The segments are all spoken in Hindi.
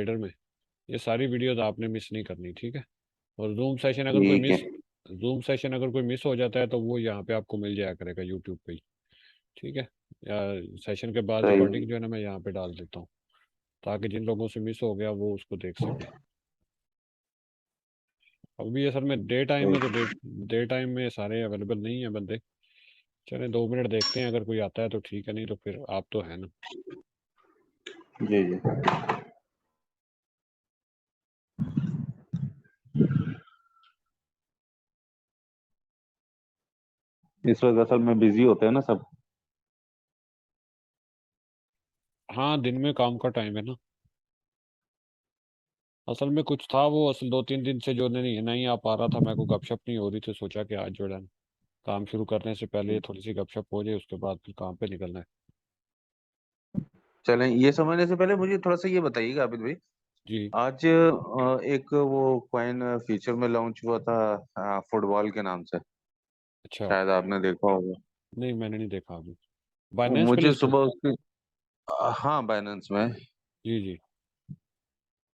ट्रेडर में, ये सारी वीडियोस आपने मिस नहीं करनी, ठीक है। और ठीक है। जूम सेशन अगर कोई मिस हो जाता है तो वो यहाँ पे आपको मिल जाया करेगा यूट्यूब पे ही, ठीक है। या सेशन के बाद सही। रिकॉर्डिंग जो है ना मैं यहाँ पे डाल देता हूँ, ताकि जिन लोगों से मिस हो गया वो उसको देख सके। अभी असल में डे टाइम में तो सही। डे टाइम में सारे अवेलेबल नहीं है बंदे। चले 2 मिनट देखते हैं, अगर कोई आता है तो ठीक है, नहीं तो फिर आप तो है ना। जी जी। इस वक्त असल में बिजी होते हैं ना सब। हाँ, दिन में काम का टाइम है ना। असल में कुछ था, वो असल 2-3 दिन से जो नहीं आ पा रहा था, मेरे को गपशप नहीं हो रही थी, सोचा कि आज जो है काम शुरू करने से पहले ये थोड़ी सी गपशप हो जाए, उसके बाद फिर काम पे निकलना है। चलें, ये समझने से पहले मुझे थोड़ा सा ये बताइएगा आबिद भाई। जी। आज एक वो कॉइन फ्यूचर में लॉन्च हुआ था फुटबॉल के नाम से। अच्छा। शायद आपने देखा होगा। नहीं, मैंने नहीं देखा अभी। बाइनेंस पे मुझे लिस्ट है? सुबह उसकी हाँ, बाइनेंस में। जी जी।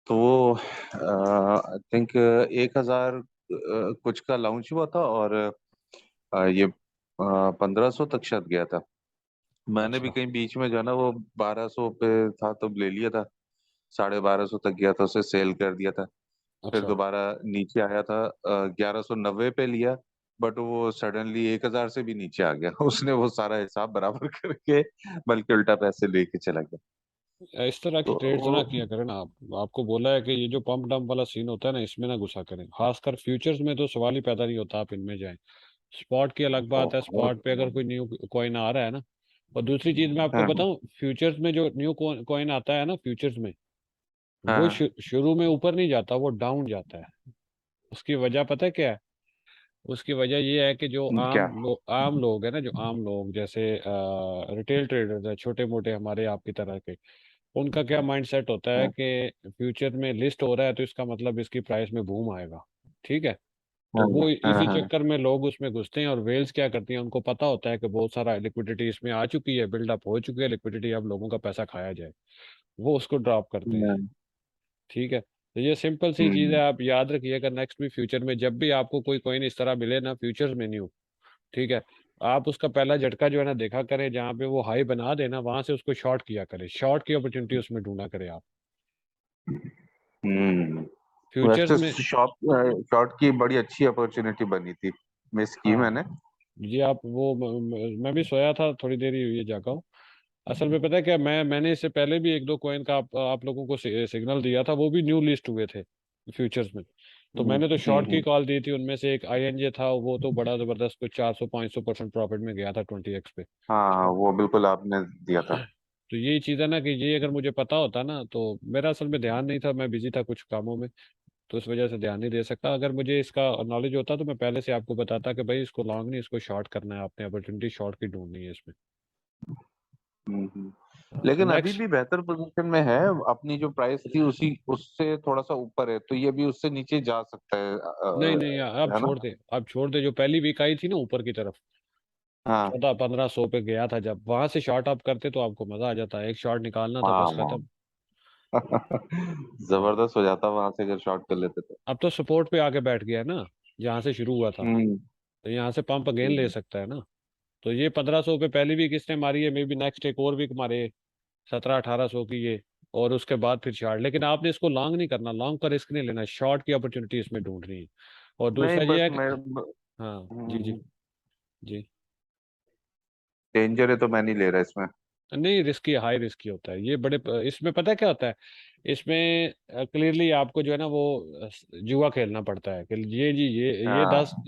तो वो आई थिंक 1,000 कुछ का लॉन्च हुआ था, और ये 1,500 तक शायद गया था। मैंने भी अच्छा कहीं बीच में जो है ना वो 1,200 पे था तो ले लिया था। 1,250 तक गया था, उसे सेल कर दिया था। फिर अच्छा। दोबारा नीचे आया था, 1,190 पे लिया। बट वो सडनली 1,000 से भी नीचे आ गया। उसने वो सारा हिसाब बराबर करके बल्कि उल्टा पैसे लेके चला गया। इस तरह तो की ट्रेड्स वो ना किया करें ना आप। आपको बोला है कि ये जो पंप डंप वाला सीन होता है ना, इसमें ना घुसा करें, खासकर फ्यूचर्स में तो सवाल ही पैदा नहीं होता, आप इनमें जाएं। स्पॉट की अलग बात है, बहुत। स्पॉट पे अगर कोई न्यू कॉइन आ रहा है ना। और दूसरी चीज मैं आपको हाँ बताऊं, फ्यूचर्स में जो न्यू कॉइन आता है ना फ्यूचर्स में, वो हाँ। शुरू में ऊपर नहीं जाता, वो डाउन जाता है। उसकी वजह पता है क्या है? उसकी वजह ये है कि जो क्या? आम लोग है ना, जो आम लोग जैसे रिटेल ट्रेडर्स है, छोटे मोटे हमारे आपकी तरह के, उनका क्या माइंड सेट होता है हाँ कि फ्यूचर में लिस्ट हो रहा है तो इसका मतलब इसकी प्राइस में बूम आएगा, ठीक है। तो हाँ वो हाँ इसी हाँ। चक्कर में लोग उसमें घुसते हैं, और वेल्स क्या करती हैं, उनको पता होता है कि बहुत सारा लिक्विडिटी इसमें आ चुकी है, बिल्डअप हो चुकी है लिक्विडिटी, अब लोगों का पैसा खाया जाए, वो उसको ड्रॉप करते हैं, हम्म ठीक है। तो ये सिंपल सी चीज़ है, आप याद रखिएगा, नेक्स्ट भी फ्यूचर में जब भी आपको कोई कॉइन इस तरह मिले ना फ्यूचर्स में न्यू, ठीक है, आप उसका पहला झटका जो है ना देखा करें, जहाँ पे वो हाई बना देना वहां से उसको शॉर्ट किया करें, शॉर्ट की अपॉर्चुनिटी उसमें ढूंढा करें आप हम्म। फ्यूचर्स वैसे में। शॉर्ट की बड़ी अच्छी अपॉर्चुनिटी बनी थी। मिस की हाँ, मैंने। ये आप वो मैं भी सोया था, थोड़ी देर ही हुई है जागा हूँ। असल में पता है क्या, मैंने इससे पहले भी एक दो कॉइन का आप लोगों को सिग्नल दिया था, वो भी न्यू लिस्ट हुए थे फ्यूचर्स में। तो मैंने तो शॉर्ट की हम्म। कॉल दी थी, उनमें से एक आईएनजे था, वो तो बड़ा जबरदस्त, कुछ 400-500% प्रॉफिट में गया था 20x पे। हाँ, वो बिल्कुल आपने दिया था। तो यही चीज़ है ना कि ये अगर मुझे पता होता ना, तो मेरा असल में ध्यान नहीं था, मैं बिजी था कुछ कामों में, तो इस वजह से ध्यान नहीं दे सकता। अगर मुझे इसका नॉलेज होता तो मैं पहले से आपको बताता कि भाई इसको लॉन्ग नहीं, इसको शॉर्ट करना है, आपने अपॉर्चुनिटी शॉर्ट की ढूंढनी है इसमें। लेकिन अभी नेक्स्ट। भी बेहतर पोजीशन में है। अपनी जो प्राइस थी उसी उससे थोड़ा सा ऊपर है, तो ये भी उससे नीचे जा सकता है, नहीं नहीं, आप है ना? छोड़ दे, आप छोड़ दे, जो पहली वीक आई थी ना ऊपर की तरफ, हाँ 1400-1500 पे गया था, जब वहां से शॉर्ट अप करते तो आपको मजा आ जाता है, एक शॉर्ट निकालना था हाँ बस हाँ। खत्म। हाँ। जबरदस्त हो जाता वहां से अगर शॉर्ट कर लेते तो। अब तो सपोर्ट पे आके बैठ गया है ना, जहाँ से शुरू हुआ था, हम्म। तो यहाँ से पंप अगेन ले सकता है ना। तो ये 1500 पे पहली वीक इसने मारी है, मे बी नेक्स्ट एक और वीक मारे 1700-1800 की ये, और उसके बाद फिर शॉर्ट। लेकिन आपने इसको लॉन्ग नहीं करना, लॉन्ग का रिस्क नहीं लेना, शॉर्ट की अपॉर्चुनिटी इसमें ढूंढनी है। और नहीं, दूसरा ये बस है कि मैं हाँ जी जी जी। डेंजर है तो मैं नहीं ले रहा इसमें। नहीं, रिस्की, हाई रिस्की होता है ये, बड़े इसमें पता है क्या होता है, इसमें क्लियरली आपको जो है ना वो जुआ खेलना पड़ता है कि ये जी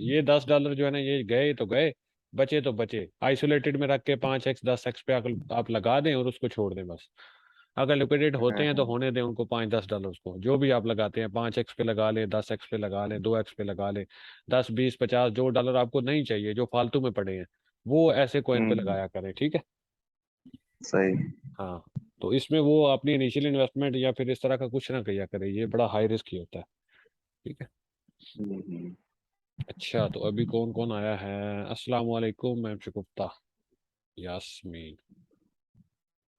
ये $10 जो है ना, ये गए तो गए, बचे तो बचे, आइसोलेटेड में रख के 5x 10x पे आप लगा दें और उसको छोड़ दें बस। अगर लिक्विडेट होते हैं तो हाँ, होने दें उनको 5-10 डॉलर को, जो भी आप लगाते हैं, 5x पे लगा लें, 10x पे लगा लें, 2x पे लगा लें, 10-20-50 जो डॉलर आपको नहीं चाहिए, जो फालतू में पड़े हैं, वो ऐसे कॉइन पे हम्म। लगाया करें, ठीक है। सही। हाँ। तो इसमें वो अपनी इनिशियल इन्वेस्टमेंट या फिर इस तरह का कुछ ना किया करे, ये बड़ा हाई रिस्क ही होता है, ठीक है। हम्म। अच्छा, तो अभी कौन कौन आया है? अस्सलाम वालेकुम मैम शगुफ्ता, यास्मीन,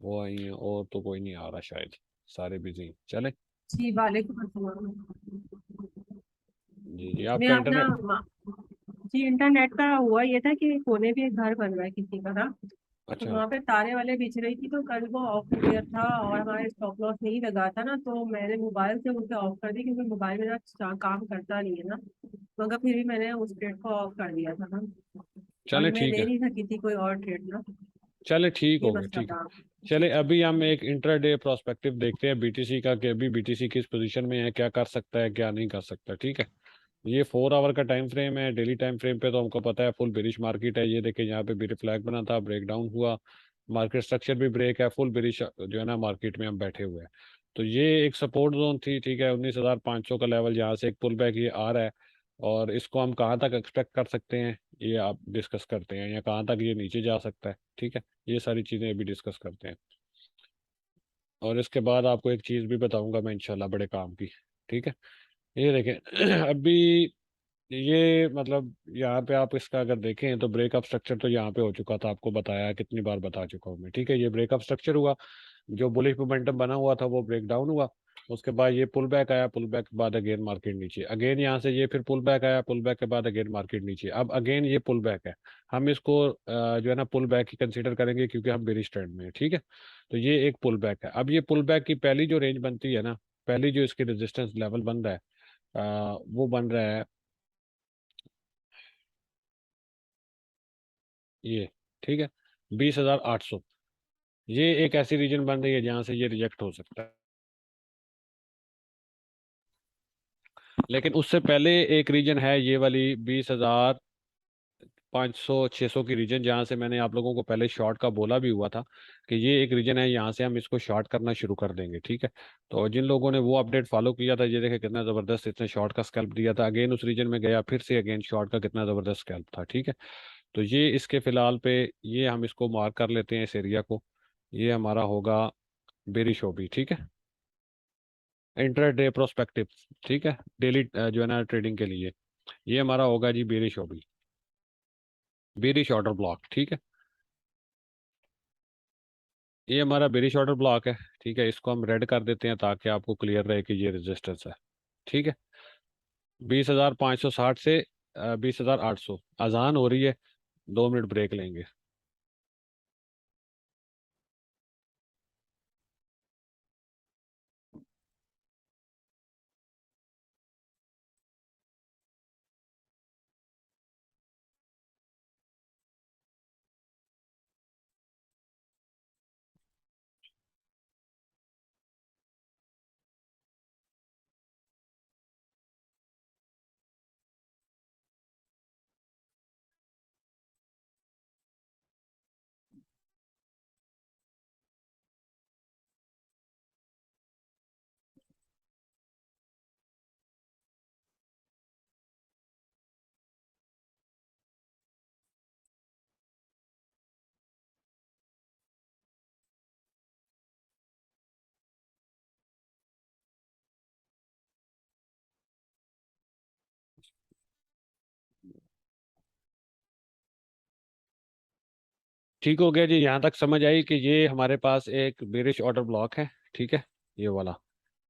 वो आई है, और तो कोई नहीं आ रहा शायद, सारे बिजी चले। जी वालेकुम अस्सलाम। जी जी, मैं आपका अपना इंटरनेट। जी इंटरनेट का हुआ ये था कि कोने पे एक घर बन रहा है किसी का ना, तो अच्छा। वहाँ पे तारे वाले बिछ रही थी, तो कल वो ऑफ हो गया था और हमारे स्टॉप लॉस नहीं लगा था ना, तो मैंने मोबाइल से उसे ऑफ कर दी क्योंकि मोबाइल मेरा काम करता नहीं है ना, मगर फिर भी मैंने उस ट्रेड को ऑफ कर दिया था ना। चले अभी मैं ठीक ले है। नहीं सकी थी कोई और ट्रेड ना। चले ठीक ये हो गया, मसला ठीक है। था। चले अभी हम एक इंट्राडे प्रोस्पेक्टिव देखते हैं बीटीसी का, कि अभी बीटीसी किस पोजीशन में है, क्या कर सकता है क्या नहीं कर सकता, ठीक है। ये 4 आवर का टाइम फ्रेम है। डेली टाइम फ्रेम पे तो हमको पता है फुल बेरिश मार्केट है। ये देखिए यहाँ पे भी फ्लैग बना था, ब्रेक डाउन हुआ, मार्केट स्ट्रक्चर भी ब्रेक है, फुल बेरिश जो है ना मार्केट में हम बैठे हुए हैं। तो ये एक सपोर्ट जोन थी, ठीक है, 19,500 का लेवल, यहाँ से एक पुल बैक ये आ रहा है। और इसको हम कहाँ तक एक्सपेक्ट कर सकते हैं, ये आप डिस्कस करते हैं, या कहाँ तक ये नीचे जा सकता है, ठीक है। ये सारी चीज़ें अभी डिस्कस करते हैं। और इसके बाद आपको एक चीज़ भी बताऊंगा मैं इंशाल्लाह, बड़े काम की, ठीक है। ये देखें अभी ये मतलब यहाँ पे आप इसका अगर देखें तो ब्रेकअप स्ट्रक्चर तो यहाँ पे हो चुका था, आपको बताया कितनी बार बता चुका हूँ मैं, ठीक है। ये ब्रेकअप स्ट्रक्चर हुआ, जो बुलिश मोमेंटम बना हुआ था वो ब्रेक डाउन हुआ। उसके बाद ये पुल बैक आया, पुल बैक के बाद अगेन मार्केट नीचे, अगेन यहाँ से ये फिर पुल बैक आया, पुल बैक के बाद अगेन मार्केट नीचे, अब अगेन ये पुल बैक है। हम इसको जो है ना पुल बैक ही कंसीडर करेंगे क्योंकि हम बेरिश ट्रेंड में है, ठीक है। तो ये एक पुल बैक है। अब ये पुल बैक की पहली जो रेंज बनती है ना, पहली जो इसकी रेजिस्टेंस लेवल बन रहा है, वो बन रहा है ये, ठीक है, 20,800। ये एक ऐसी रीजन बन रही है जहां से ये रिजेक्ट हो सकता है। लेकिन उससे पहले एक रीजन है ये वाली 20,500 600 की रीजन, जहां से मैंने आप लोगों को पहले शॉर्ट का बोला भी हुआ था कि ये एक रीजन है, यहाँ से हम इसको शॉर्ट करना शुरू कर देंगे, ठीक है। तो जिन लोगों ने वो अपडेट फॉलो किया था, ये देखे कितना जबरदस्त इसने शॉर्ट का स्कैल्प दिया था, अगेन उस रीजन में गया, फिर से अगेन शॉर्ट का कितना जबरदस्त स्कैल्प था, ठीक है। तो ये इसके फिलहाल पे, ये हम इसको मार्क कर लेते हैं इस एरिया को। ये हमारा होगा बेरिश ओबी, ठीक है, इंट्राडे प्रोस्पेक्टिव, ठीक है, डेली जो है ना ट्रेडिंग के लिए। ये हमारा होगा जी बेरिश ओबी, बेरिश ऑर्डर ब्लॉक, ठीक है। ये हमारा बेरिश ऑर्डर ब्लॉक है, ठीक है। इसको हम रेड कर देते हैं ताकि आपको क्लियर रहे कि ये रेजिस्टेंस है, ठीक है। 20,560 से 20,800, अजान हो रही है, 2 मिनट ब्रेक लेंगे। ठीक हो गया जी, यहाँ तक समझ आई कि ये हमारे पास एक बेरिश ऑर्डर ब्लॉक है, ठीक है, ये वाला।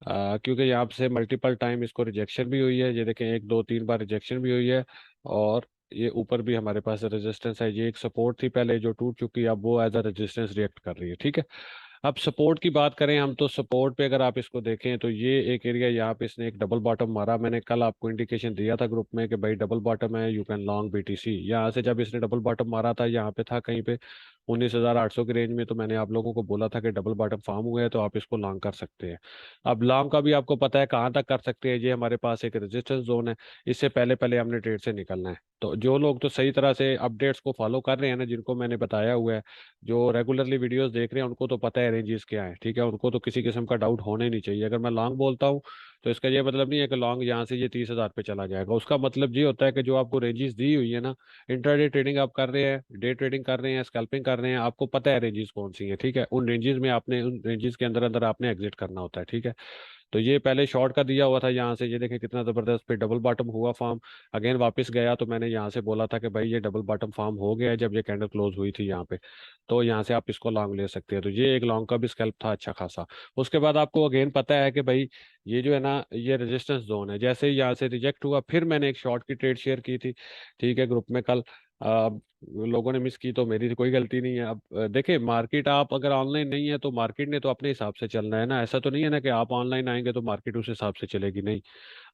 क्योंकि यहाँ से मल्टीपल टाइम इसको रिजेक्शन भी हुई है, ये देखें 1 2 3 बार रिजेक्शन भी हुई है। और ये ऊपर भी हमारे पास रेजिस्टेंस है, ये एक सपोर्ट थी पहले जो टूट चुकी है, अब वो एज अ रेजिस्टेंस रिएक्ट कर रही है, ठीक है। अब सपोर्ट की बात करें हम, तो सपोर्ट पे अगर आप इसको देखें तो ये एक एरिया, यहाँ पे इसने एक डबल बॉटम मारा। मैंने कल आपको इंडिकेशन दिया था ग्रुप में कि भाई डबल बॉटम है, यू कैन लॉन्ग बीटीसी। यहाँ से जब इसने डबल बॉटम मारा था, यहाँ पे था कहीं पे 19,800 की रेंज में, तो मैंने आप लोगों को बोला था कि डबल बॉटम फॉर्म हुए हैं तो आप इसको लॉन्ग कर सकते हैं। अब लॉन्ग का भी आपको पता है कहाँ तक कर सकते हैं, ये हमारे पास एक रेजिस्टेंस जोन है, इससे पहले पहले हमने ट्रेड से निकलना है। तो जो लोग तो सही तरह से अपडेट्स को फॉलो कर रहे हैं ना, जिनको मैंने बताया हुआ है, जो रेगुलरली वीडियोस देख रहे हैं, उनको तो पता है रेंजेस क्या है, ठीक है। उनको तो किसी किस्म का डाउट होना ही नहीं चाहिए। अगर मैं लॉन्ग बोलता हूँ तो इसका ये मतलब नहीं है कि लॉन्ग यहाँ से ये 30,000 पे चला जाएगा। उसका मतलब ये होता है कि जो आपको रेंजेस दी हुई है ना, इंट्राडे ट्रेडिंग आप कर रहे हैं, डे ट्रेडिंग कर रहे हैं, स्कैल्पिंग कर रहे हैं, आपको पता है रेंजेस कौन सी है, ठीक है। उन रेंजेस में आपने, उन रेंजेस के अंदर अंदर आपने एग्जिट करना होता है, ठीक है। तो ये पहले शॉर्ट का दिया हुआ था यहाँ से, ये देखें कितना जबरदस्त पे डबल बॉटम हुआ फॉर्म। अगेन वापस गया तो मैंने यहाँ से बोला था कि भाई ये डबल बॉटम फॉर्म हो गया है, जब ये कैंडल क्लोज हुई थी यहाँ पे, तो यहाँ से आप इसको लॉन्ग ले सकते हैं। तो ये एक लॉन्ग का भी स्कैल्प था अच्छा खासा। उसके बाद आपको अगेन पता है कि भाई ये जो है ना ये रेजिस्टेंस जोन है, जैसे ही यहाँ से रिजेक्ट हुआ फिर मैंने एक शॉर्ट की ट्रेड शेयर की थी, ठीक है, ग्रुप में कल। अब लोगों ने मिस की तो मेरी तो कोई गलती नहीं है। अब देखिए मार्केट, आप अगर ऑनलाइन नहीं है तो मार्केट ने तो अपने हिसाब से चलना है ना, ऐसा तो नहीं है ना कि आप ऑनलाइन आएंगे तो मार्केट उस हिसाब से चलेगी, नहीं।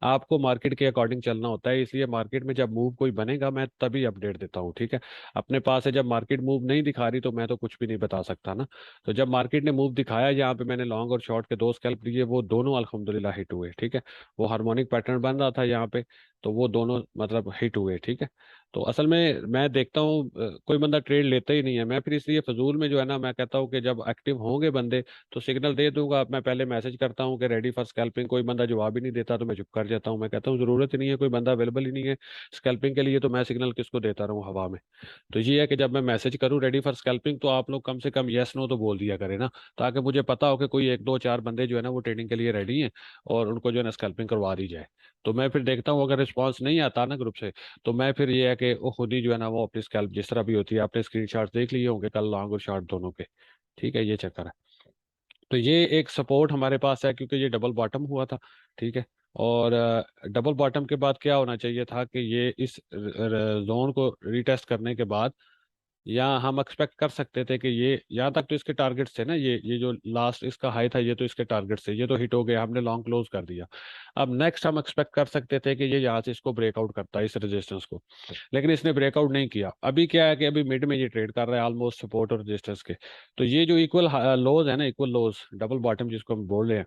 आपको मार्केट के अकॉर्डिंग चलना होता है, इसलिए मार्केट में जब मूव कोई बनेगा मैं तभी अपडेट देता हूँ, ठीक है। अपने पास है, जब मार्केट मूव नहीं दिखा रही तो मैं तो कुछ भी नहीं बता सकता ना। तो जब मार्केट ने मूव दिखाया, यहाँ पे मैंने लॉन्ग और शॉर्ट के दो स्कैल्प लिए, वो दोनों अल्हम्दुलिल्लाह हिट हुए, ठीक है। वो हार्मोनिक पैटर्न बन रहा था यहाँ पे, तो वो दोनों मतलब हिट हुए, ठीक है। तो असल में मैं देखता हूँ कोई बंदा ट्रेड लेता ही नहीं है, मैं फिर इसलिए फजूल में जो है ना, मैं कहता हूँ कि जब एक्टिव होंगे बंदे तो सिग्नल दे दूंगा। मैं पहले मैसेज करता हूँ कि रेडी फॉर स्कैल्पिंग, कोई बंदा जवाब ही नहीं देता तो मैं चुप कर जाता हूँ। मैं कहता हूँ जरूरत ही नहीं है, कोई बंदा अवेलेबल ही नहीं है स्कैल्पिंग के लिए, तो मैं सिग्नल किसको देता रहूँ हवा में। तो ये है कि जब मैं मैसेज करूँ रेडी फॉर स्कैल्पिंग तो आप लोग कम से कम येस नो तो बोल दिया करें ना, ताकि मुझे पता हो कि कोई एक दो चार बंदे जो है ना वो ट्रेडिंग के लिए रेडी हैं और उनको जो है ना स्कैल्पिंग करवा दी जाए। तो मैं फिर देखता हूँ अगर रिस्पॉन्स नहीं आता ना ग्रुप से, तो मैं फिर ये है कि वो खुद ही जो है ना वो अपनी स्कैल्प जिस तरह भी होती है, आपने स्क्रीन देख लिए होंगे कल लॉन्ग और शॉर्ट दोनों के, ठीक है, ये चक्कर है। तो ये एक सपोर्ट हमारे पास है क्योंकि ये डबल बॉटम हुआ था, ठीक है। और डबल बॉटम के बाद क्या होना चाहिए था कि ये इस जोन को रीटेस्ट करने के बाद, या हम एक्सपेक्ट कर सकते थे कि ये यहाँ तक तो इसके टारगेट्स थे ना, ये जो लास्ट इसका हाई था ये तो इसके टारगेट्स थे, ये तो हिट हो गया, हमने लॉन्ग क्लोज कर दिया। अब नेक्स्ट हम एक्सपेक्ट कर सकते थे कि ये यहाँ से इसको ब्रेकआउट करता है इस रेजिस्टेंस को, लेकिन इसने ब्रेकआउट नहीं किया। अभी क्या है कि अभी मिड में ये ट्रेड कर रहा है ऑलमोस्ट सपोर्ट और रेजिस्टेंस के। तो ये जो इक्वल लोज है ना, इक्वल लोज डबल बॉटम जिसको हम बोल रहे हैं,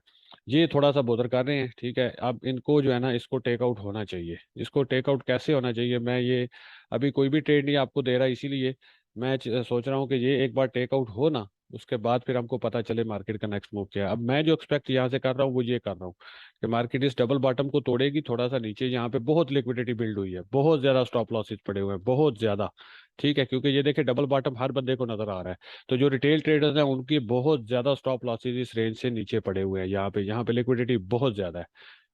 ये थोड़ा सा बोदर कर रहे हैं, ठीक है। अब इनको जो है ना इसको टेकआउट होना चाहिए। इसको टेकआउट कैसे होना चाहिए, मैं ये अभी कोई भी ट्रेड नहीं आपको दे रहा, इसीलिए मैं सोच रहा हूँ कि ये एक बार टेकआउट हो ना, उसके बाद फिर हमको पता चले मार्केट का नेक्स्ट मूव क्या है। अब मैं जो एक्सपेक्ट यहाँ से कर रहा हूँ वो ये कर रहा हूँ कि मार्केट इस डबल बॉटम को तोड़ेगी थोड़ा सा नीचे, यहाँ पे बहुत लिक्विडिटी बिल्ड हुई है, बहुत ज्यादा स्टॉप लॉसेस पड़े हुए हैं, बहुत ज्यादा, ठीक है। क्योंकि ये देखिए डबल बॉटम हर बंदे को नजर आ रहा है, तो जो रिटेल ट्रेडर्स हैं उनकी बहुत ज्यादा स्टॉप लॉसेस इस रेंज से नीचे पड़े हुए हैं, यहाँ पे लिक्विडिटी बहुत ज्यादा है,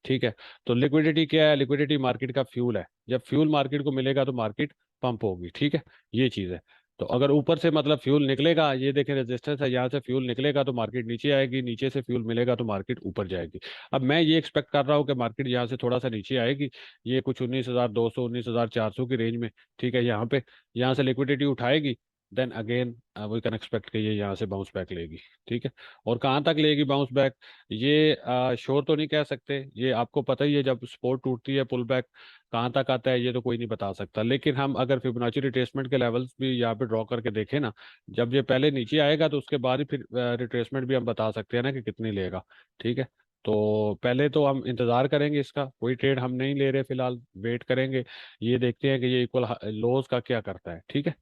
ठीक है। तो लिक्विडिटी क्या है, लिक्विडिटी मार्केट का फ्यूल है, जब फ्यूल मार्केट को मिलेगा तो मार्केट पंप होगी, ठीक है, ये चीज है। तो अगर ऊपर से मतलब फ्यूल निकलेगा, ये देखें रेजिस्टेंस है, यहाँ से फ्यूल निकलेगा तो मार्केट नीचे आएगी, नीचे से फ्यूल मिलेगा तो मार्केट ऊपर जाएगी। अब मैं ये एक्सपेक्ट कर रहा हूँ कि मार्केट यहाँ से थोड़ा सा नीचे आएगी, ये कुछ 19,200 19,400 की रेंज में, ठीक है, यहाँ पे यहाँ से लिक्विडिटी उठाएगी, then again we can expect कि ये यहाँ से बाउंस बैक लेगी, ठीक है। और कहाँ तक लेगी बाउंस बैक, ये श्योर तो नहीं कह सकते, ये आपको पता ही है जब सपोर्ट टूटती है पुल बैक कहाँ तक आता है ये तो कोई नहीं बता सकता। लेकिन हम अगर फिबोनाची रिट्रेसमेंट के लेवल्स भी यहाँ पे ड्रॉ करके देखें ना, जब ये पहले नीचे आएगा तो उसके बाद ही फिर रिट्रेसमेंट भी हम बता सकते हैं ना कि कितनी लेगा, ठीक है। तो पहले तो हम इंतजार करेंगे, इसका कोई ट्रेड हम नहीं ले रहे फिलहाल, वेट करेंगे, ये देखते हैं कि ये इक्वल लोज का क्या करता है, ठीक है।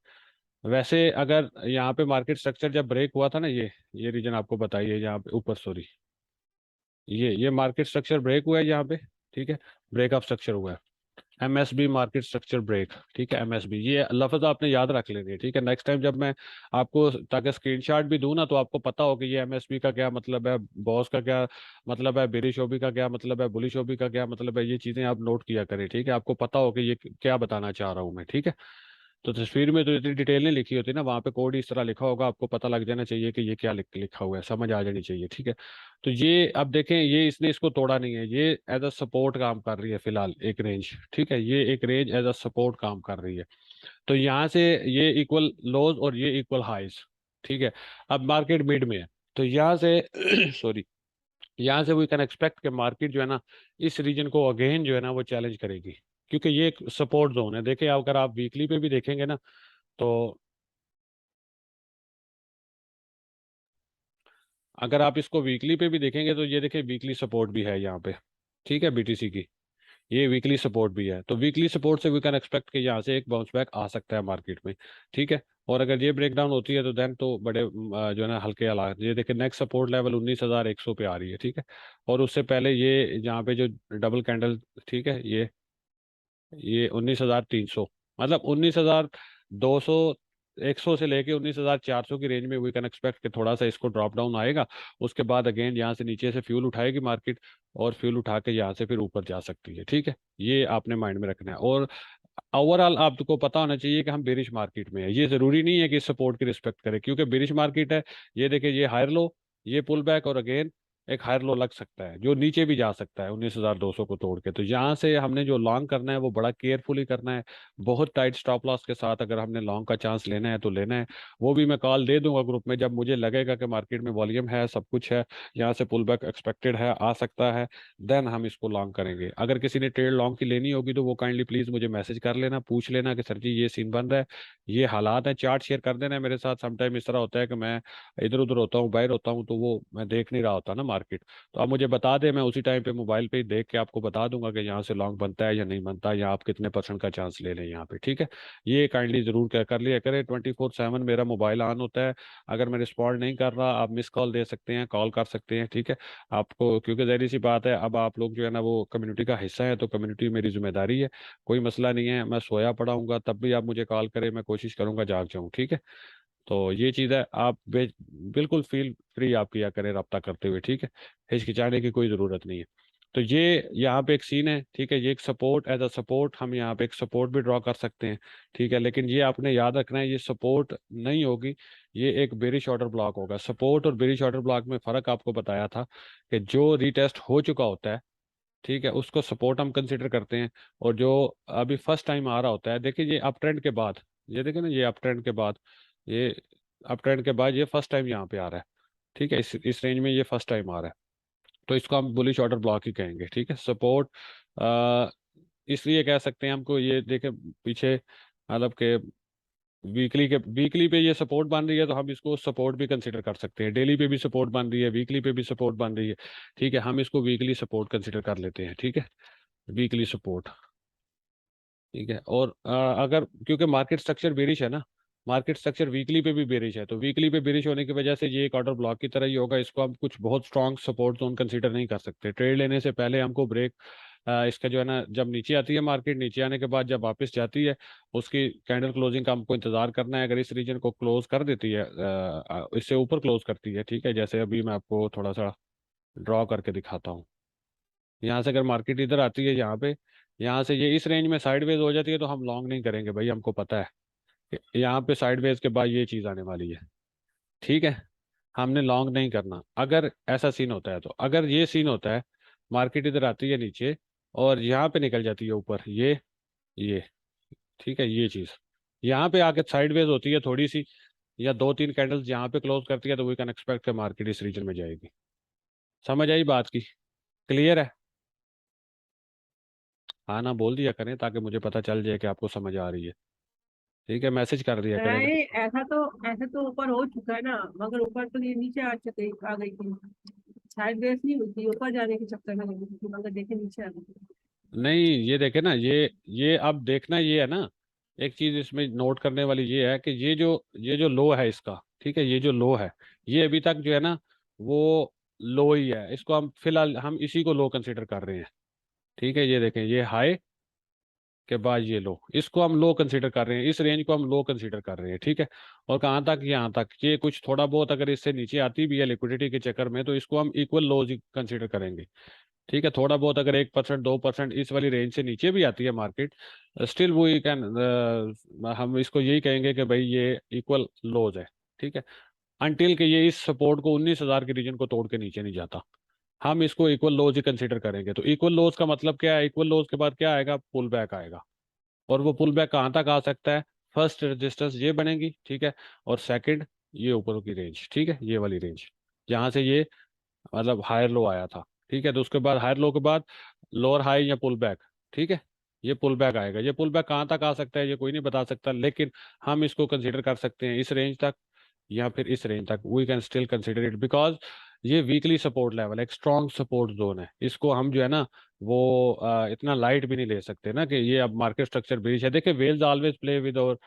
वैसे अगर यहाँ पे मार्केट स्ट्रक्चर जब ब्रेक हुआ था ना, ये रीजन आपको बताइए, यहाँ पे ऊपर सॉरी, ये मार्केट स्ट्रक्चर ब्रेक हुआ है यहाँ पे, ठीक है, ब्रेकअप स्ट्रक्चर हुआ है, एमएसबी मार्केट स्ट्रक्चर ब्रेक, ठीक है, एमएसबी ये लफ्ज आपने याद रख लेंगे, ठीक है, नेक्स्ट टाइम जब मैं आपको ताकि स्क्रीनशॉट भी दूं ना तो आपको पता हो कि ये एमएसबी का क्या मतलब है, बॉस का क्या मतलब है, बेरिश ओबी का क्या मतलब है, बुलिश ओबी का क्या मतलब है, ये चीजें आप नोट किया करें, ठीक है, आपको पता हो कि ये क्या बताना चाह रहा हूँ मैं, ठीक है। तो तस्वीर में तो इतनी डिटेल नहीं लिखी होती ना, वहाँ पे कोड इस तरह लिखा होगा, आपको पता लग जाना चाहिए कि ये क्या लिखा हुआ है, समझ आ जानी चाहिए, ठीक है। तो ये अब देखें, ये इसने इसको तोड़ा नहीं है, ये एज अ सपोर्ट काम कर रही है फिलहाल एक रेंज, ठीक है, ये एक रेंज एज अ सपोर्ट काम कर रही है। तो यहाँ से ये इक्वल लोज और ये इक्वल हाइज, ठीक है। अब मार्केट मिड में है, तो यहाँ से सॉरी, यहाँ से वी कैन एक्सपेक्ट कि मार्केट जो है ना इस रीजन को अगेन जो है ना वो चैलेंज करेगी, क्योंकि ये एक सपोर्ट जोन है। देखिए अगर आप वीकली पे भी देखेंगे ना, तो अगर आप इसको वीकली पे भी देखेंगे तो ये देखिए वीकली सपोर्ट भी है यहाँ पे, ठीक है, बीटीसी की ये वीकली सपोर्ट भी है। तो वीकली सपोर्ट से वी कैन एक्सपेक्ट कि यहाँ से एक बाउंस बैक आ सकता है मार्केट में, ठीक है। और अगर ये ब्रेक डाउन होती है तो देन तो बड़े जो है ना हल्के हालात, ये देखिए नेक्स्ट सपोर्ट लेवल 19,100 पे आ रही है, ठीक है। और उससे पहले ये यहाँ पे जो डबल कैंडल, ठीक है, ये 19,300, मतलब 19,200 100 से लेके 19,400 की रेंज में वी कैन एक्सपेक्ट कि थोड़ा सा इसको ड्रॉप डाउन आएगा। उसके बाद अगेन यहाँ से नीचे से फ्यूल उठाएगी मार्केट, और फ्यूल उठा के यहाँ से फिर ऊपर जा सकती है। ठीक है, ये आपने माइंड में रखना है। और ओवरऑल आपको पता होना चाहिए कि हम बेरिश मार्केट में है। ये जरूरी नहीं है कि सपोर्ट की रिस्पेक्ट करें, क्योंकि बेरिश मार्केट है। ये देखिए, ये हायर लो, ये पुल बैक, और अगेन एक हायर लो लग सकता है जो नीचे भी जा सकता है 19,200 को तोड़ के। तो यहाँ से हमने जो लॉन्ग करना है वो बड़ा केयरफुली करना है, बहुत टाइट स्टॉप लॉस के साथ। अगर हमने लॉन्ग का चांस लेना है तो लेना है। वो भी मैं कॉल दे दूंगा ग्रुप में जब मुझे लगेगा कि मार्केट में वॉल्यूम है, सब कुछ है, यहाँ से पुल बैक एक्सपेक्टेड है, आ सकता है, देन हम इसको लॉन्ग करेंगे। अगर किसी ने ट्रेड लॉन्ग की लेनी होगी तो वो काइंडली प्लीज मुझे मैसेज कर लेना, पूछ लेना कि सर जी ये सीन बन रहा है, ये हालात है, चार्ट शेयर कर देना है मेरे साथ। समटाइम इस तरह होता है कि मैं इधर उधर होता हूँ, बाहर होता हूँ, तो वो मैं देख नहीं रहा होता ना मार्केट। तो आप मुझे बता दें, मैं उसी टाइम पे मोबाइल पे ही देख के आपको बता दूंगा कि यहाँ से लॉन्ग बनता है या नहीं बनता, या आप कितने परसेंट का चांस ले लें यहाँ पे। ठीक है, ये काइंडली जरूर क्या कर लिया करें। 24/7 मेरा मोबाइल ऑन होता है। अगर मैं रिस्पॉन्ड नहीं कर रहा, आप मिस कॉल दे सकते हैं, कॉल कर सकते हैं। ठीक है, आपको, क्योंकि ज़ाहिर सी बात है, अब आप लोग जो है ना वो कम्युनिटी का हिस्सा है, तो कम्युनिटी मेरी जिम्मेदारी है। कोई मसला नहीं है, मैं सोया पड़ा हूँगा तब भी आप मुझे कॉल करें, मैं कोशिश करूँगा जाग जाऊँ। ठीक है, तो ये चीज़ है। आप बिल्कुल फील फ्री आप किया करें रब्ता करते हुए। ठीक है, हिचकिचाने की कोई ज़रूरत नहीं है। तो ये यहाँ पे एक सीन है। ठीक है, ये एक सपोर्ट, एज अ सपोर्ट हम यहाँ पे एक सपोर्ट भी ड्रॉ कर सकते हैं। ठीक है, लेकिन ये आपने याद रखना है, ये सपोर्ट नहीं होगी, ये एक बेरिश ऑर्डर ब्लॉक होगा। सपोर्ट और बेरिश ऑर्डर ब्लॉक में फ़र्क आपको बताया था कि जो रीटेस्ट हो चुका होता है, ठीक है, उसको सपोर्ट हम कंसिडर करते हैं। और जो अभी फर्स्ट टाइम आ रहा होता है, देखिए ये अप ट्रेंड के बाद, ये देखिए ना, ये अप ट्रेंड के बाद, ये अप ट्रेंड के बाद ये फर्स्ट टाइम यहाँ पे आ रहा है। ठीक है, इस रेंज में ये फर्स्ट टाइम आ रहा है, तो इसको हम बुलिश ऑर्डर ब्लॉक ही कहेंगे। ठीक है, सपोर्ट इसलिए कह सकते हैं हमको, ये देखें पीछे, मतलब के वीकली पे ये सपोर्ट बन रही है, तो हम इसको सपोर्ट भी कंसिडर कर सकते हैं। डेली पे भी सपोर्ट बन रही है, वीकली पे भी सपोर्ट बन रही है। ठीक है, हम इसको वीकली सपोर्ट कंसिडर कर लेते हैं। ठीक है, वीकली सपोर्ट। ठीक है, और अगर, क्योंकि मार्केट स्ट्रक्चर बेरिश है ना, मार्केट स्ट्रक्चर वीकली पे भी बेरिश है, तो वीकली पे बेरिश होने की वजह से ये एक ऑर्डर ब्लॉक की तरह ही होगा। इसको हम कुछ बहुत स्ट्रॉन्ग सपोर्ट जोन कंसीडर नहीं कर सकते। ट्रेड लेने से पहले हमको ब्रेक, इसका जो है ना, जब नीचे आती है मार्केट, नीचे आने के बाद जब वापस जाती है, उसकी कैंडल क्लोजिंग का हमको इंतजार करना है। अगर इस रीजन को क्लोज कर देती है, इससे ऊपर क्लोज करती है, ठीक है, जैसे अभी मैं आपको थोड़ा सा ड्रॉ करके दिखाता हूँ। यहाँ से अगर मार्केट इधर आती है, यहाँ पे, यहाँ से ये इस रेंज में साइडवेज हो जाती है, तो हम लॉन्ग नहीं करेंगे भाई, हमको पता है कि यहाँ पे साइडवेज के बाद ये चीज़ आने वाली है। ठीक है, हमने लॉन्ग नहीं करना। अगर ऐसा सीन होता है, तो अगर ये सीन होता है, मार्केट इधर आती है नीचे और यहाँ पे निकल जाती है ऊपर, ये ठीक है, ये चीज़ यहाँ पे आके साइडवेज होती है थोड़ी सी, या 2-3 कैंडल्स यहाँ पे क्लोज करती है, तो वी कैन एक्सपेक्ट के मार्केट इस रीजन में जाएगी। समझ आई बात की? क्लियर है? हाँ ना, बोल दिया करें ताकि मुझे पता चल जाए कि आपको समझ आ रही है। ठीक है, मैसेज कर दिया करें अगर। नहीं, ऐसा तो ऊपर हो चुका है ना, मगर ऊपर तो ये नीचे आ गई थी। साइड बेस नहीं हुई थी, ऊपर जाने के चक्कर में लगी थी, मगर देखे नीचे आ गई थी। नहीं, ये देखे ना, ये अब देखना ये है ना, एक चीज इसमें नोट करने वाली ये है कि ये जो लो है इसका, ठीक है, ये जो लो है, ये अभी तक जो है ना वो लो ही है। इसको हम फिलहाल हम इसी को लो कंसीडर कर रहे हैं। ठीक है, ये देखें, ये हाई के बाद ये लो, इसको हम लो कंसीडर कर रहे हैं, इस रेंज को हम लो कंसीडर कर रहे हैं। ठीक है, और कहाँ तक? यहाँ तक। ये कुछ थोड़ा बहुत अगर इससे नीचे आती भी है लिक्विडिटी के चक्कर में, तो इसको हम इक्वल लोज कंसीडर करेंगे। ठीक है, थोड़ा बहुत अगर 1% 2% इस वाली रेंज से नीचे भी आती है मार्केट, स्टिल वो कैन, हम इसको यही कहेंगे कि भाई ये इक्वल लोज है। ठीक है, अनटिल के ये इस सपोर्ट को 19,000 के रीजन को तोड़ के नीचे नहीं जाता, हम इसको इक्वल लोज ही कंसीडर करेंगे। तो इक्वल लोज का मतलब क्या है? इक्वल लोज के बाद क्या आएगा? पुल बैक आएगा। और वो पुल बैक कहाँ तक आ सकता है? फर्स्ट रेजिस्टेंस ये बनेगी, ठीक है, और सेकंड ये ऊपर की रेंज, ठीक है, ये वाली रेंज, जहाँ से ये मतलब हायर लो आया था। ठीक है, तो उसके बाद हायर लो के बाद लोअर हाई या पुल बैक। ठीक है, ये पुल बैक आएगा। ये पुल बैक कहाँ तक आ सकता है ये कोई नहीं बता सकता, लेकिन हम इसको कंसीडर कर सकते हैं इस रेंज तक, या फिर इस रेंज तक। We can still consider it, because ये वीकली सपोर्ट लेवल, एक स्ट्रॉन्ग सपोर्ट जोन है। इसको हम जो है ना वो इतना लाइट भी नहीं ले सकते ना कि ये अब मार्केट स्ट्रक्चर बेरिश है। देखिए, वेल्स ऑलवेज प्ले विद और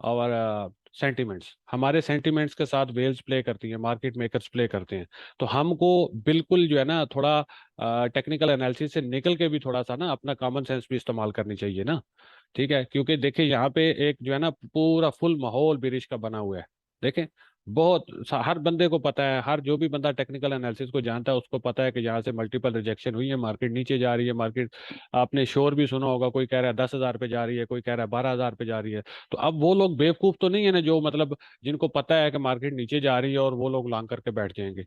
और सेंटिमेंट्स, हमारे सेंटिमेंट्स के साथ वेल्स प्ले करती हैं, मार्केट मेकर्स प्ले करते हैं। तो हमको बिल्कुल जो है ना थोड़ा टेक्निकल एनालिसिस से निकल के भी थोड़ा सा ना अपना कॉमन सेंस भी इस्तेमाल करनी चाहिए ना। ठीक है, क्योंकि देखिए यहाँ पे एक जो है ना पूरा फुल माहौल बेरिश का बना हुआ है। देखें, हर बंदे को पता है, हर जो भी बंदा टेक्निकल एनालिसिस को जानता है उसको पता है कि यहाँ से मल्टीपल रिजेक्शन हुई है, मार्केट नीचे जा रही है। मार्केट, आपने शोर भी सुना होगा, कोई कह रहा है 10,000 पे जा रही है, कोई कह रहा है 12,000 पे जा रही है। तो अब वो लोग बेवकूफ तो नहीं है ना, जो मतलब जिनको पता है कि मार्केट नीचे जा रही है और वो लोग लॉन्ग करके बैठ जाएंगे,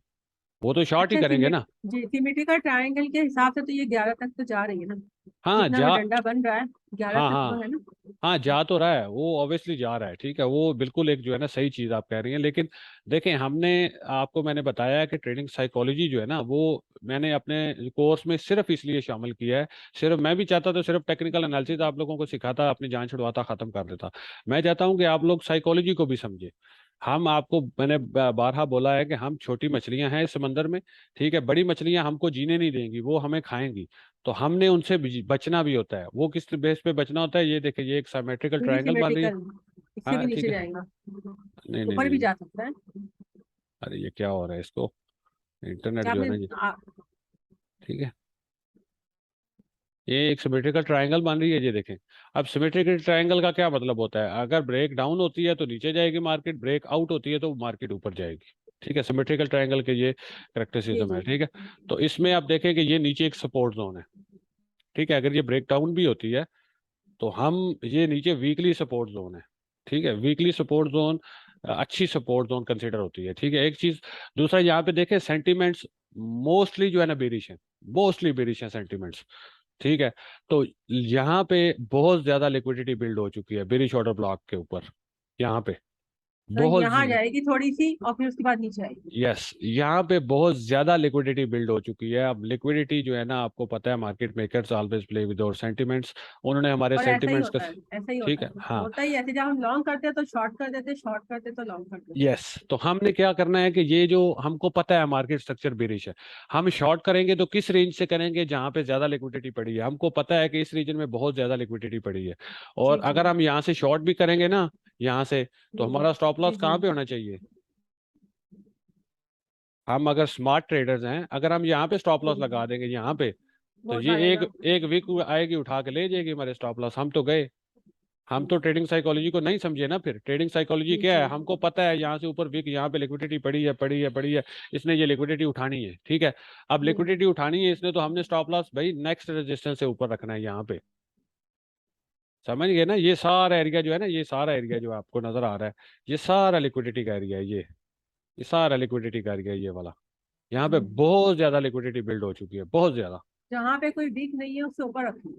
वो तो शॉर्ट ही अच्छा, करेंगे ना। जी सिमेट्रिकल ट्रायंगल के हिसाब से तो ये 11 तक तो जा रही है ना, हाँ जितना भी जा डंडा बन रहा है 11 हाँ तक तो हाँ है ना। हाँ, जा तो रहा है वो, ऑब्वियसली जा रहा है। ठीक है, वो बिल्कुल एक जो है ना सही चीज आप कह रही हैं। लेकिन देखें, मैंने बताया है कि ट्रेडिंग साइकोलॉजी जो है ना वो मैंने अपने कोर्स में सिर्फ इसलिए शामिल किया है। सिर्फ मैं भी चाहता तो सिर्फ टेक्निकल एनालिसिस आप लोगों को सिखाता, अपनी जान छुड़वाता, खत्म कर देता। मैं चाहता हूं कि आप लोग साइकोलॉजी को भी समझे। मैंने बारहा बोला है कि हम छोटी मछलियां हैं इस समंदर में। ठीक है, बड़ी मछलियां हमको जीने नहीं देंगी, वो हमें खाएंगी। तो हमने उनसे बचना भी होता है। वो किस बेस पे बचना होता है, ये देखिए, ये एक सिमेट्रिकल ये भी ट्रायंगल बन रही है। सिमेट्रिकल, इससे भी हाँ ठीक नीचे है। जाएगा, नहीं नहीं ऊपर भी नहीं, जा सकता है। अरे ये क्या हो रहा है इसको, इंटरनेट क्या जो है आपने ना ये। ठीक है, ये एक सिमेट्रिकल ट्रायंगल बन रही है, ये देखें। अब सिमेट्रिकल ट्रायंगल का क्या मतलब होता है, अगर ब्रेक डाउन होती है तो नीचे जाएगी मार्केट, ब्रेक आउट होती है तो मार्केट ऊपर जाएगी। ठीक है, सिमेट्रिकल ट्रायंगल के ये जी करेक्टरिस्टिज्म जी। है। ठीक है, तो इसमें आप देखें कि ये नीचे एक सपोर्ट जोन है। ठीक है, अगर ये ब्रेक डाउन भी होती है तो हम, ये नीचे वीकली सपोर्ट जोन है। ठीक है, वीकली सपोर्ट जोन अच्छी सपोर्ट जोन कंसिडर होती है। ठीक है, एक चीज। दूसरा, यहाँ पे देखें सेंटिमेंट्स मोस्टली जो है ना बेरिश है, मोस्टली बेरिश है सेंटिमेंट्स। ठीक है, तो यहाँ पे बहुत ज्यादा लिक्विडिटी बिल्ड हो चुकी है बेरिश ऑर्डर ब्लॉक के ऊपर, यहाँ पे तो बहुत। यहाँ जाएगी थोड़ी सी और फिर उसके बाद नीचे आएगी। यस, यहाँ पे बहुत ज्यादा लिक्विडिटी बिल्ड हो चुकी है। अब लिक्विडिटी जो है ना, आपको पता है market makers always play with और सेंटिमेंट्स। उन्होंने हमारे और ऐसा ही सेंटिमेंट्स का, होता है, ऐसा ही ठीक होता है, है, हाँ। होता ही ऐसे, जब हम लॉन्ग करते हैं तो शॉर्ट कर देते, शॉर्ट करते तो लॉन्ग कर देते। यस, तो हमने क्या करना है कि ये जो हमको पता है मार्केट स्ट्रक्चर बेरिश है, हम शॉर्ट करेंगे तो किस रेंज से करेंगे, जहां पे ज्यादा लिक्विडिटी पड़ी है। हमको पता है कि इस रीजन में बहुत ज्यादा लिक्विडिटी पड़ी है। और जी जी अगर हम यहाँ से शॉर्ट भी करेंगे ना, यहाँ से, तो जी हमारा स्टॉप जी लॉस जी। कहाँ पे होना चाहिए। हम अगर स्मार्ट ट्रेडर्स हैं, अगर हम यहाँ पे स्टॉप लॉस जी लगा देंगे यहाँ पे, तो वो ये एक उठाएगा। एक वीक आएगी, उठा के ले जाएगी हमारे स्टॉप लॉस, हम तो गए। हम तो ट्रेडिंग साइकोलॉजी को नहीं समझे ना। फिर ट्रेडिंग साइकोलॉजी जी क्या जी है, हमको पता है यहाँ से ऊपर वीक, यहाँ पे लिक्विडिटी पड़ी है, पड़ी है, पड़ी है। इसने ये लिक्विडिटी उठानी है। ठीक है, अब जी लिक्विडिटी उठानी है इसने, तो हमने स्टॉप लॉस भाई नेक्स्ट रेजिस्टेंस से ऊपर रखना है यहाँ पे। समझ गए ना, ये सारा एरिया जो है ना, ये सारा एरिया जो आपको नजर आ रहा है, ये सारा लिक्विडिटी का एरिया है। ये सारा लिक्विडिटी का एरिया है, ये वाला। यहाँ पे जी। बहुत ज्यादा लिक्विडिटी बिल्ड हो चुकी है, बहुत ज्यादा। जहाँ पे कोई वीक नहीं है उससे ऊपर रखिए।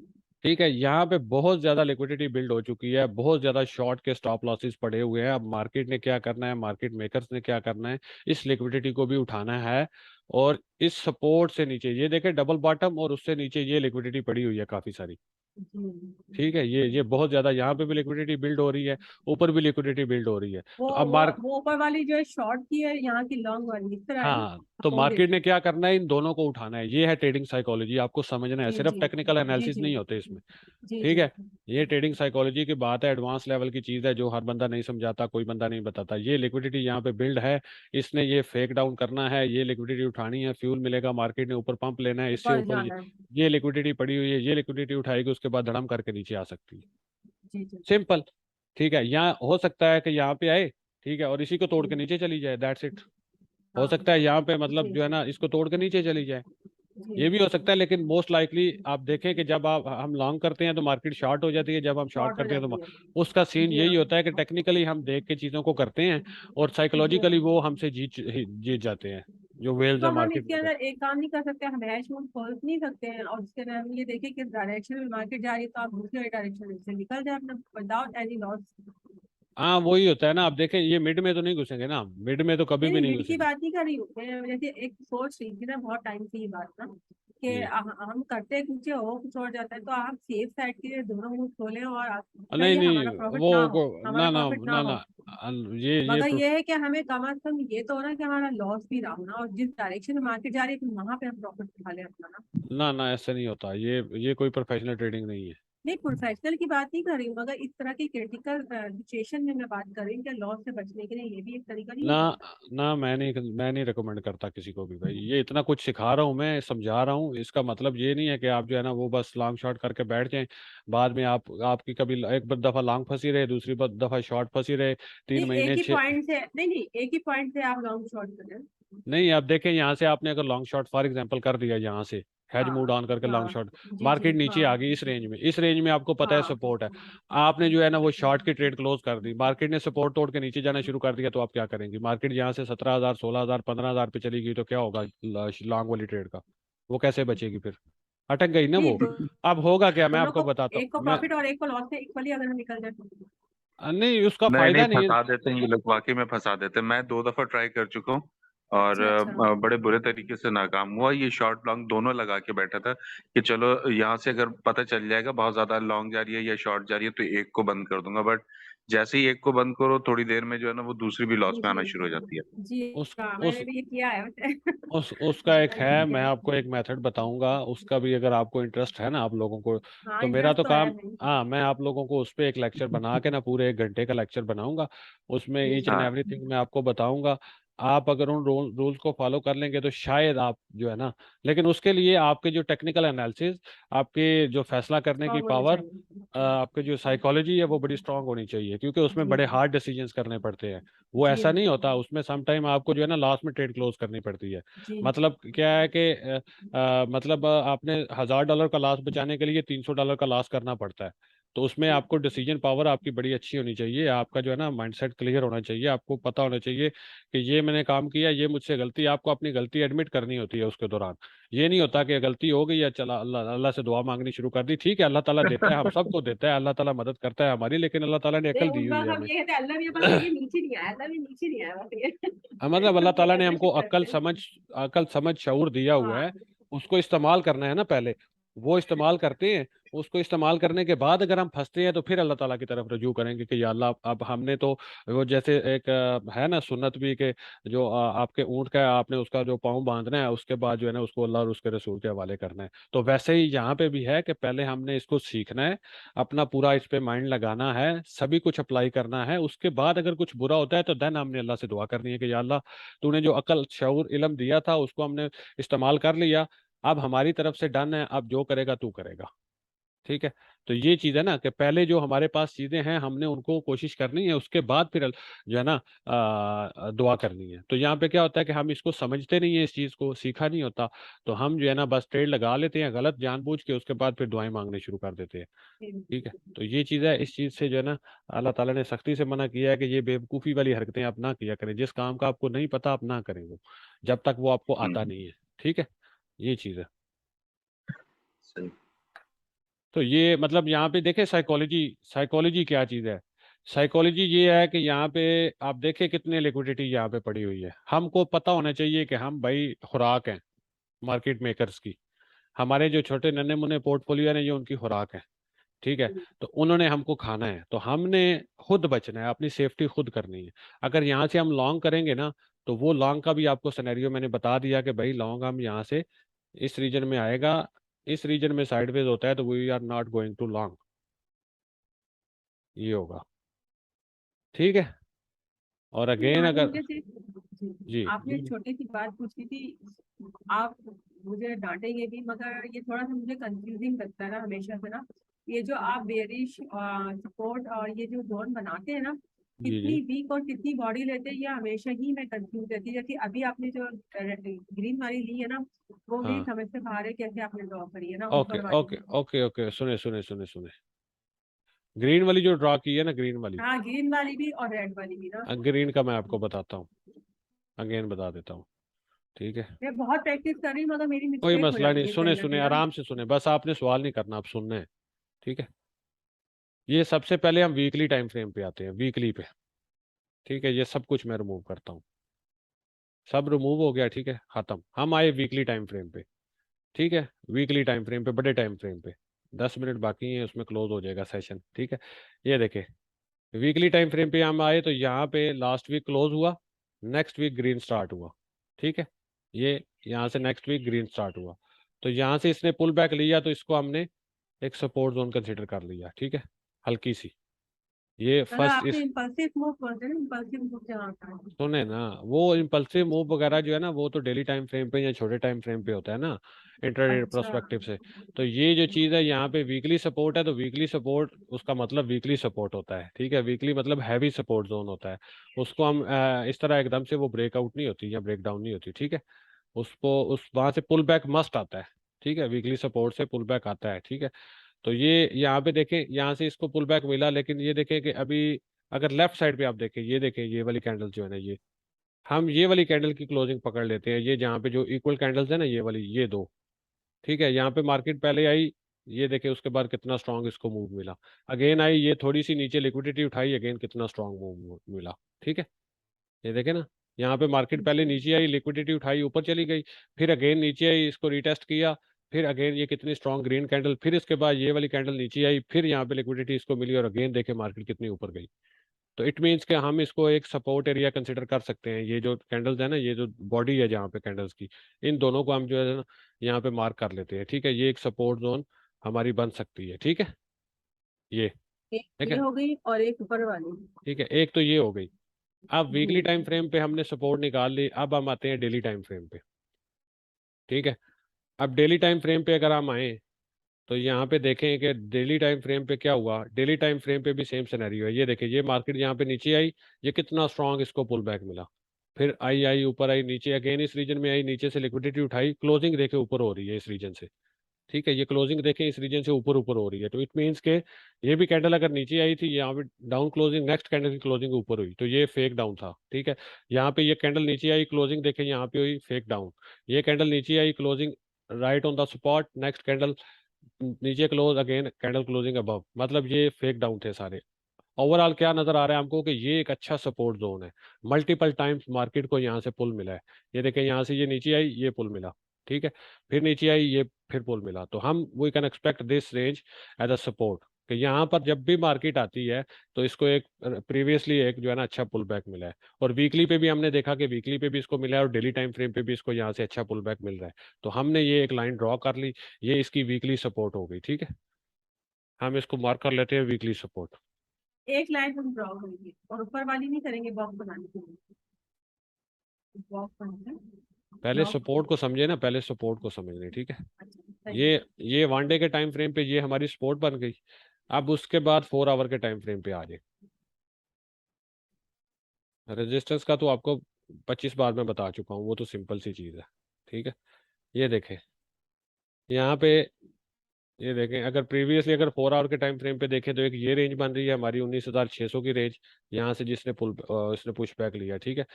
ठीक है, यहाँ पे बहुत ज्यादा लिक्विडिटी बिल्ड हो चुकी है, बहुत ज्यादा शॉर्ट के स्टॉप लॉसेस पड़े हुए हैं। अब मार्केट ने क्या करना है, मार्केट मेकर्स ने क्या करना है, इस लिक्विडिटी को भी उठाना है। और इस सपोर्ट से नीचे ये देखे डबल बॉटम, और उससे नीचे ये लिक्विडिटी पड़ी हुई है काफी सारी। जी। ठीक है, ये बहुत ज्यादा यहाँ पे भी लिक्विडिटी बिल्ड हो रही है, ऊपर भी लिक्विडिटी बिल्ड हो रही है। वो तो अब वो वो ऊपर वाली जो है शॉर्ट की है, यहाँ की लॉन्ग वाली इस तरह है ना, हाँ, तो अपोजिट। मार्केट ने क्या करना है, इन दोनों को उठाना है। ये है ट्रेडिंग साइकोलॉजी, आपको समझना है, जी सिर्फ जी टेक्निकल जी एनालिसिस जी नहीं होते इसमें। जी ठीक जी है, ये ट्रेडिंग साइकोलॉजी की बात है, एडवांस लेवल की चीज है, जो हर बंदा नहीं समझाता, कोई बंदा नहीं बताता। ये लिक्विडिटी यहाँ पे बिल्ड है, इसने ये फेक डाउन करना है, ये लिक्विडिटी उठानी है, फ्यूल मिलेगा, मार्केट ने ऊपर पंप लेना है, इससे ऊपर ऊपर जाना है। ये लिक्विडिटी पड़ी हुई है, ये लिक्विडिटी उठाएगी, उसके बाद धड़म करके नीचे आ सकती है। जी जी। सिंपल। ठीक है, यहाँ हो सकता है कि यहाँ पे आए, ठीक है, और इसी को तोड़ के नीचे चली जाए, दैट्स इट। हो हाँ सकता है यहाँ पे मतलब जी जो है जी ना इसको तोड़ के नीचे चली जाए, जी। ये भी हो सकता है। लेकिन मोस्ट लाइकली आप देखें कि जब आप हम लॉन्ग करते हैं तो मार्केट शॉर्ट हो जाती है, जब हम शॉर्ट शॉर्ट हो करते हैं तो जाती है। उसका सीन जी यही हाँ। होता है कि टेक्निकली हम देख के चीज़ों को करते हैं, और जी साइकोलॉजिकली हाँ। वो हमसे जीत जाते हैं, जो वेल्स तो है हम मार्केट इसके में। अंदर एक काम नहीं कर सकते, हम हैश मोड खोल नहीं सकते हैं और उसके अंदर हम ये देखें कि डायरेक्शन में मार्केट जा रही है तो आप दूसरे डायरेक्शन से निकल जाए अपना, विदाउट एनी लॉस। हाँ, वही होता है ना। आप देखें, ये मिड में तो नहीं घुसेंगे ना, मिड में तो कभी नहीं भी नहीं, नहीं मिड की घुसेंगे। बात नहीं कर रही हूँ मैं, जैसे एक सोच रही थी ना बहुत टाइम से ये बात ना, कि जी, हम करते हैं कुछ हो कुछ और जाता है, तो आप सेफ साइड के लिए दोनों मुंह खोलें और नहीं चाहिए नहीं, हमारा प्रॉफिट वो ना हो, हमारा ना ना प्रॉफिट ना ना हो। ना, ये मगर ये है कि हमें कम से कम ये तो हो ना कि हमारा लॉस भी ना हो ना, और जिस डायरेक्शन में मार्केट जा रही है तो वहां पे हम प्रॉफिट उठा लें अपना ना। ना ना, ऐसा नहीं होता, ये कोई प्रोफेशनल ट्रेडिंग नहीं है। नहीं, प्रोफेशनल की बात नहीं कर रही हूँ, मगर इस तरह की क्रिटिकल सिचुएशन में मैं बात कर रही हूँ कि लॉस से बचने के लिए ये भी एक तरीका नहीं हो ना सकता? ना, मैं नहीं रिकमेंड करता किसी को भी भाई। ये इतना कुछ सिखा रहा हूँ, मैं समझा रहा हूँ, इसका मतलब ये नहीं है कि आप जो है ना वो बस लॉन्ग शॉट करके बैठ जाएं। बाद में आपकी कभी एक दफा लॉन्ग फंसी रहे, दूसरी दफा शॉर्ट फंसी रहे, नहीं, 3 महीने एक ही 6। पॉइंट से नहीं नहीं, एक ही पॉइंट से आप लॉन्ग शॉट कर रहे हैं। नहीं, आप देखें यहाँ से आपने अगर लॉन्ग शॉट फॉर एग्जांपल कर दिया यहाँ से, हेज मूव हाँ डाउन करके लॉन्ग हाँ, शॉट, जी जी, मार्केट नीचे हाँ आ गई इस रेंज में आपको पता है हाँ सपोर्ट है। आपने जो है ना वो शॉर्ट की ट्रेड क्लोज कर दी, मार्केट ने सपोर्ट तोड़ के नीचे जाना शुरू कर दिया, तो आप क्या करेंगे? मार्केट यहाँ से 17,000 16,000 15,000 पे चली गई तो क्या होगा लॉन्ग वाली ट्रेड का? वो कैसे बचेगी फिर? अटक गई ना जी। वो। अब होगा क्या, मैं दोनों आपको को, बताता एक को हूँ मैं। प्रॉफिट और एक को लॉस से इक्वली अगर हम निकल जाए तो। नहीं, उसका नहीं नहीं, फायदा नहीं है। फंसा देते हैं ये लोग, वाकई में फंसा देते हैं। मैं 2 दफा ट्राई कर चुका हूँ और अच्छा अच्छा। बड़े बुरे तरीके से नाकाम हुआ। ये शॉर्ट लॉन्ग दोनों लगा के बैठा था कि चलो यहाँ से अगर पता चल जाएगा बहुत ज्यादा लॉन्ग जा रही है या शॉर्ट जा रही है तो एक को बंद कर दूंगा, बट जैसे ही एक को बंद करो थोड़ी देर में जो है ना वो दूसरी भी लॉस में आना दूसरी, शुरू हो जाती है। जी, उस हाँ उस मैंने भी ये किया है वैसे। उसका एक है, ठीक मैं है। आपको एक मेथड बताऊंगा उसका भी, अगर आपको इंटरेस्ट है ना आप लोगों को। हाँ, तो मेरा इंटरेस्ट तो तो है काम, नहीं। हाँ, मैं आप लोगों को उस पे एक लेक्चर बना के ना पूरे 1 घंटे का लेक्चर बनाऊंगा। उसमें जी ईच एंड हाँ एवरीथिंग मैं आपको बताऊंगा। आप अगर उन रूल्स को फॉलो कर लेंगे तो शायद आप जो है ना, लेकिन उसके लिए आपके जो टेक्निकल एनालिसिस, आपके जो फैसला करने की स्ट्रॉन्ग होनी पावर, चाहिए। आपके जो साइकोलॉजी है वो बड़ी स्ट्रांग होनी चाहिए, क्योंकि उसमें जी बड़े हार्ड डिसीजंस करने पड़ते हैं। वो जी ऐसा नहीं होता, हाँ, उसमें सम टाइम आपको जो है ना लास्ट में ट्रेड क्लोज करनी पड़ती है। जी मतलब क्या है कि मतलब आपने $1,000 का लॉस बचाने के लिए $300 का लॉस करना पड़ता है। तो उसमें आपको डिसीजन पावर आपकी बड़ी अच्छी होनी चाहिए, आपका जो है ना माइंडसेट क्लियर होना चाहिए, आपको पता होना चाहिए कि ये मैंने काम किया, ये मुझसे गलती, आपको अपनी गलती एडमिट करनी होती है उसके दौरान। ये नहीं होता कि गलती हो गई या चला अल्लाह अल्लाह से दुआ मांगनी शुरू कर दी। ठीक है, अल्लाह ताला देता है, हम सबको देता है, अल्लाह ताला मदद करता है हमारी, लेकिन अल्लाह ताला ने नहीं, अकल दी उस हुई बार है हम हमें। ये कहते हैं अल्लाह भी, बस ये नीचे नहीं आया, अल्लाह भी नीचे नहीं आया, बस ये मतलब अल्लाह हम ये ताला ने कहना हमको शुरू अकल करते हैं। समझ, अकल समझ शऊर दिया हुआ है। हाँ उसको इस्तेमाल करना है ना पहले। वो इस्तेमाल करते हैं। उसको इस्तेमाल करने के बाद अगर हम फंसते हैं तो फिर अल्लाह ताला की तरफ रजू करेंगे कि या अल्लाह, अब हमने तो, वो जैसे एक है ना सुन्नत भी के, जो आपके ऊंट का है, आपने उसका जो पाँव बांधना है, उसके बाद जो है ना उसको अल्लाह और उसके रसूल के हवाले करना है। तो वैसे ही यहाँ पे भी है कि पहले हमने इसको सीखना है, अपना पूरा इस पे माइंड लगाना है, सभी कुछ अप्लाई करना है, उसके बाद अगर कुछ बुरा होता है तो देन हमने अल्लाह से दुआ करनी है कि या अल्लाह, तूने जो अकल शऊर इल्म दिया था उसको हमने इस्तेमाल कर लिया, अब हमारी तरफ से डन है, अब जो करेगा तू करेगा। ठीक है। तो ये चीज है ना कि पहले जो हमारे पास चीजें हैं हमने उनको कोशिश करनी है, उसके बाद फिर जो है ना दुआ करनी है। तो यहाँ पे क्या होता है कि हम इसको समझते नहीं है, इस चीज को सीखा नहीं होता, तो हम जो है ना बस ट्रेड लगा लेते हैं गलत जानबूझ के, उसके बाद फिर दुआएं मांगने शुरू कर देते हैं। जी। ठीक है। तो ये चीज है, इस चीज से जो है ना अल्लाह ताला ने सख्ती से मना किया है कि ये बेवकूफ़ी वाली हरकतें आप ना किया करें, जिस काम का आपको नहीं पता आप ना करें वो, जब तक वो आपको आता हम्म, नहीं है। ठीक है। ये चीज है। सही। तो ये मतलब यहाँ पे देखे साइकोलॉजी, साइकोलॉजी क्या चीज़ है। साइकोलॉजी ये है कि यहाँ पे आप देखें कितने लिक्विडिटी यहाँ पे पड़ी हुई है, हमको पता होना चाहिए कि हम भाई खुराक हैं मार्केट मेकर्स की। हमारे जो छोटे नन्हे मुन्ने पोर्टफोलियो है ये उनकी खुराक है। ठीक है। तो उन्होंने हमको खाना है, तो हमने खुद बचना है, अपनी सेफ्टी खुद करनी है। अगर यहाँ से हम लॉन्ग करेंगे ना, तो वो लॉन्ग का भी आपको सिनेरियो मैंने बता दिया कि भाई लॉन्ग हम यहाँ से इस रीजन में आएगा, इस रीजन में साइडवेज होता है तो we are not going to long, ये होगा। ठीक है। और नहीं, अगेन आपने अगर, मुझे जी, जी आपने जी एक छोटी सी बात पूछी थी। आप मुझे डांटेंगे भी, मगर ये थोड़ा सा मुझे कंफ्यूजिंग लगता है ना हमेशा से ना। ये जो आप बेरिश सपोर्ट और ये जो जोन बनाते हैं ना, जी जी कितनी वीक और कितनी बॉडी लेते हैं, ये हमेशा ही मैं कंफ्यूज रहती है। जैसे अभी आपने जो ग्रीन वाली ली है ना, वो भी हाँ। समझ से बाहर है कैसे आपने ड्रॉ करी है ना ओके ऊपर वाली। ओके ओके ओके, सुने सुने सुने सुने, ग्रीन वाली जो ड्रॉ की है ना, ग्रीन वाली, हाँ, ग्रीन वाली भी और रेड वाली भी ना। ग्रीन का मैं आपको बताता हूँ, अगेन बता देता हूँ। ठीक है। मैं बहुत प्रैक्टिस कर रही हूँ, मगर मेरी कोई मिस्टेक हो मसला नहीं, जाती है सुने कहीं ना सुने कहीं ना। आराम से सुने, बस आपने सवाल नहीं करना, आप सुनना है। ठीक है। ये सबसे पहले हम वीकली टाइम फ्रेम पे आते हैं, वीकली पे। ठीक है, ये सब कुछ मैं रिमूव करता हूँ, सब रिमूव हो गया। ठीक है, खत्म, हम आए वीकली टाइम फ्रेम पे। ठीक है। वीकली टाइम फ्रेम पे, बड़े टाइम फ्रेम पे, 10 मिनट बाकी हैं, उसमें क्लोज हो जाएगा सेशन। ठीक है। ये देखे, वीकली टाइम फ्रेम पे हम आए तो यहाँ पे लास्ट वीक क्लोज हुआ, नेक्स्ट वीक ग्रीन स्टार्ट हुआ। ठीक है। ये यहाँ से नेक्स्ट वीक ग्रीन स्टार्ट हुआ, तो यहाँ से इसने पुल बैक लिया तो इसको हमने एक सपोर्ट जोन कंसिडर कर लिया, ठीक है, हल्की सी। ये मतलब फर्स्ट आपने इस इम्पल्सिव मूव करते हैं ना, इम्पल्सिव मूव जहाँ होता है। सुने ना, वो इम्पल्सिव मूव वगैरह जो है ना वो तो डेली टाइम फ्रेम पे या छोटे टाइम फ्रेम पे होता है ना, इंट्राडे अच्छा। प्रोस्पेक्टिव से। तो ये जो चीज़ है यहाँ पे वीकली सपोर्ट है, तो वीकली सपोर्ट उसका मतलब वीकली सपोर्ट होता है, ठीक है, वीकली मतलब हैवी सपोर्ट जोन होता है। उसको हम इस तरह एकदम से वो ब्रेकआउट नहीं होती या ब्रेक डाउन नहीं होती, ठीक है। उसको उस वहां से पुल बैक मस्ट आता है, ठीक है, वीकली सपोर्ट से पुल बैक आता है, ठीक है। तो ये यहाँ पे देखें, यहाँ से इसको पुल बैक मिला, लेकिन ये देखें कि अभी अगर लेफ्ट साइड पे आप देखें, ये देखें ये वाली कैंडल जो है ना, ये हम ये वाली कैंडल की क्लोजिंग पकड़ लेते हैं, ये जहाँ पे जो इक्वल कैंडल्स है ना, ये वाली, ये दो, ठीक है। यहाँ पे मार्केट पहले आई, ये देखे उसके बाद कितना स्ट्रांग इसको मूव मिला। अगेन आई, ये थोड़ी सी नीचे लिक्विडिटी उठाई, अगेन कितना स्ट्रांग मूव मिला, ठीक है। ये देखे ना, यहाँ पे मार्केट पहले नीचे आई, लिक्विडिटी उठाई, ऊपर चली गई, फिर अगेन नीचे आई, इसको रिटेस्ट किया, फिर अगेन ये कितनी स्ट्रांग ग्रीन कैंडल, फिर इसके बाद ये वाली कैंडल नीचे आई, फिर यहाँ पे लिक्विडिटी इसको मिली, और अगेन देखे मार्केट कितनी ऊपर गई। तो इट मीन्स कि हम इसको एक सपोर्ट एरिया कंसिडर कर सकते हैं। ये जो कैंडल्स है ना, ये जो बॉडी है जहाँ पे कैंडल्स की, इन दोनों को हम जो है ना यहाँ पे मार्क कर लेते हैं, ठीक है। ये एक सपोर्ट जोन हमारी बन सकती है, ठीक है, ये, एक ठीक ये है, हो गई और एक ऊपर वाली। ठीक है। एक तो ये हो गई। अब वीकली टाइम हम्म। फ्रेम पे हमने सपोर्ट निकाल ली, अब हम आते हैं डेली टाइम फ्रेम पे, ठीक है। अब डेली टाइम फ्रेम पे अगर हम आए, तो यहाँ पे देखें कि डेली टाइम फ्रेम पे क्या हुआ। डेली टाइम फ्रेम पे भी सेम सिनेरियो है, ये देखिए, ये मार्केट यहाँ पे नीचे आई, ये कितना स्ट्रांग इसको पुल बैक मिला, फिर आई आई ऊपर आई, नीचे अगेन इस रीजन में आई, नीचे से लिक्विडिटी उठाई, क्लोजिंग देखे ऊपर हो रही है इस रीजन से, ठीक है। ये क्लोजिंग देखें इस रीजन से ऊपर ऊपर हो रही है, तो इट मीन्स के ये भी कैंडल अगर नीचे आई थी, यहाँ पे डाउन क्लोजिंग, नेक्स्ट कैंडल की क्लोजिंग ऊपर हुई, तो ये फेक डाउन था, ठीक है। यहाँ पे ये कैंडल नीचे आई, क्लोजिंग देखें यहाँ पे हुई फेक डाउन, ये कैंडल नीचे आई, closing right on the spot, next candle नीचे close, again candle closing above, मतलब ये फेक डाउन थे सारे। ओवरऑल क्या नजर आ रहा है हमको कि ये एक अच्छा सपोर्ट जोन है। मल्टीपल टाइम्स मार्केट को यहाँ से पुल मिला है, ये देखें, यहाँ से ये नीचे आई, ये पुल मिला, ठीक है, फिर नीचे आई, ये फिर पुल मिला। तो हम we can expect this range as a support, कि यहाँ पर जब भी मार्केट आती है तो इसको एक प्रीवियसली एक जो है ना अच्छा पुल बैक मिला है। और वीकली पे भी हमने देखा कि वीकली पे भी इसको मिला है, और डेली टाइम फ्रेम पे भी इसको यहाँ से अच्छा पुल बैक मिल रहा है। तो हमने ये एक लाइन ड्रॉ कर ली, ये इसकी वीकली सपोर्ट हो गई, ठीक है। हम इसको मार्क कर लेते हैं वीकली सपोर्ट। एक लाइन हम ड्रॉ करेंगे और ऊपर वाली नहीं करेंगे बॉक्स बनाने के लिए। बॉक्स बनाना। पहले ब्लॉक। सपोर्ट को समझे ना, पहले सपोर्ट को समझ लें, ठीक है। अच्छा सही ये है। ये वन डे के टाइम फ्रेम पे ये हमारी सपोर्ट बन गई। अब उसके बाद 4 आवर के टाइम फ्रेम पे आ जाए। रेजिस्टेंस का तो आपको 25 बार मैं बता चुका हूँ, वो तो सिंपल सी चीज़ है, ठीक है। ये देखें यहाँ पे, ये देखें, अगर प्रीवियसली अगर 4 आवर के टाइम फ्रेम पे देखें, तो एक ये रेंज बन रही है हमारी 19,600 की रेंज, यहाँ से जिसने इसने पुश बैक लिया, ठीक है।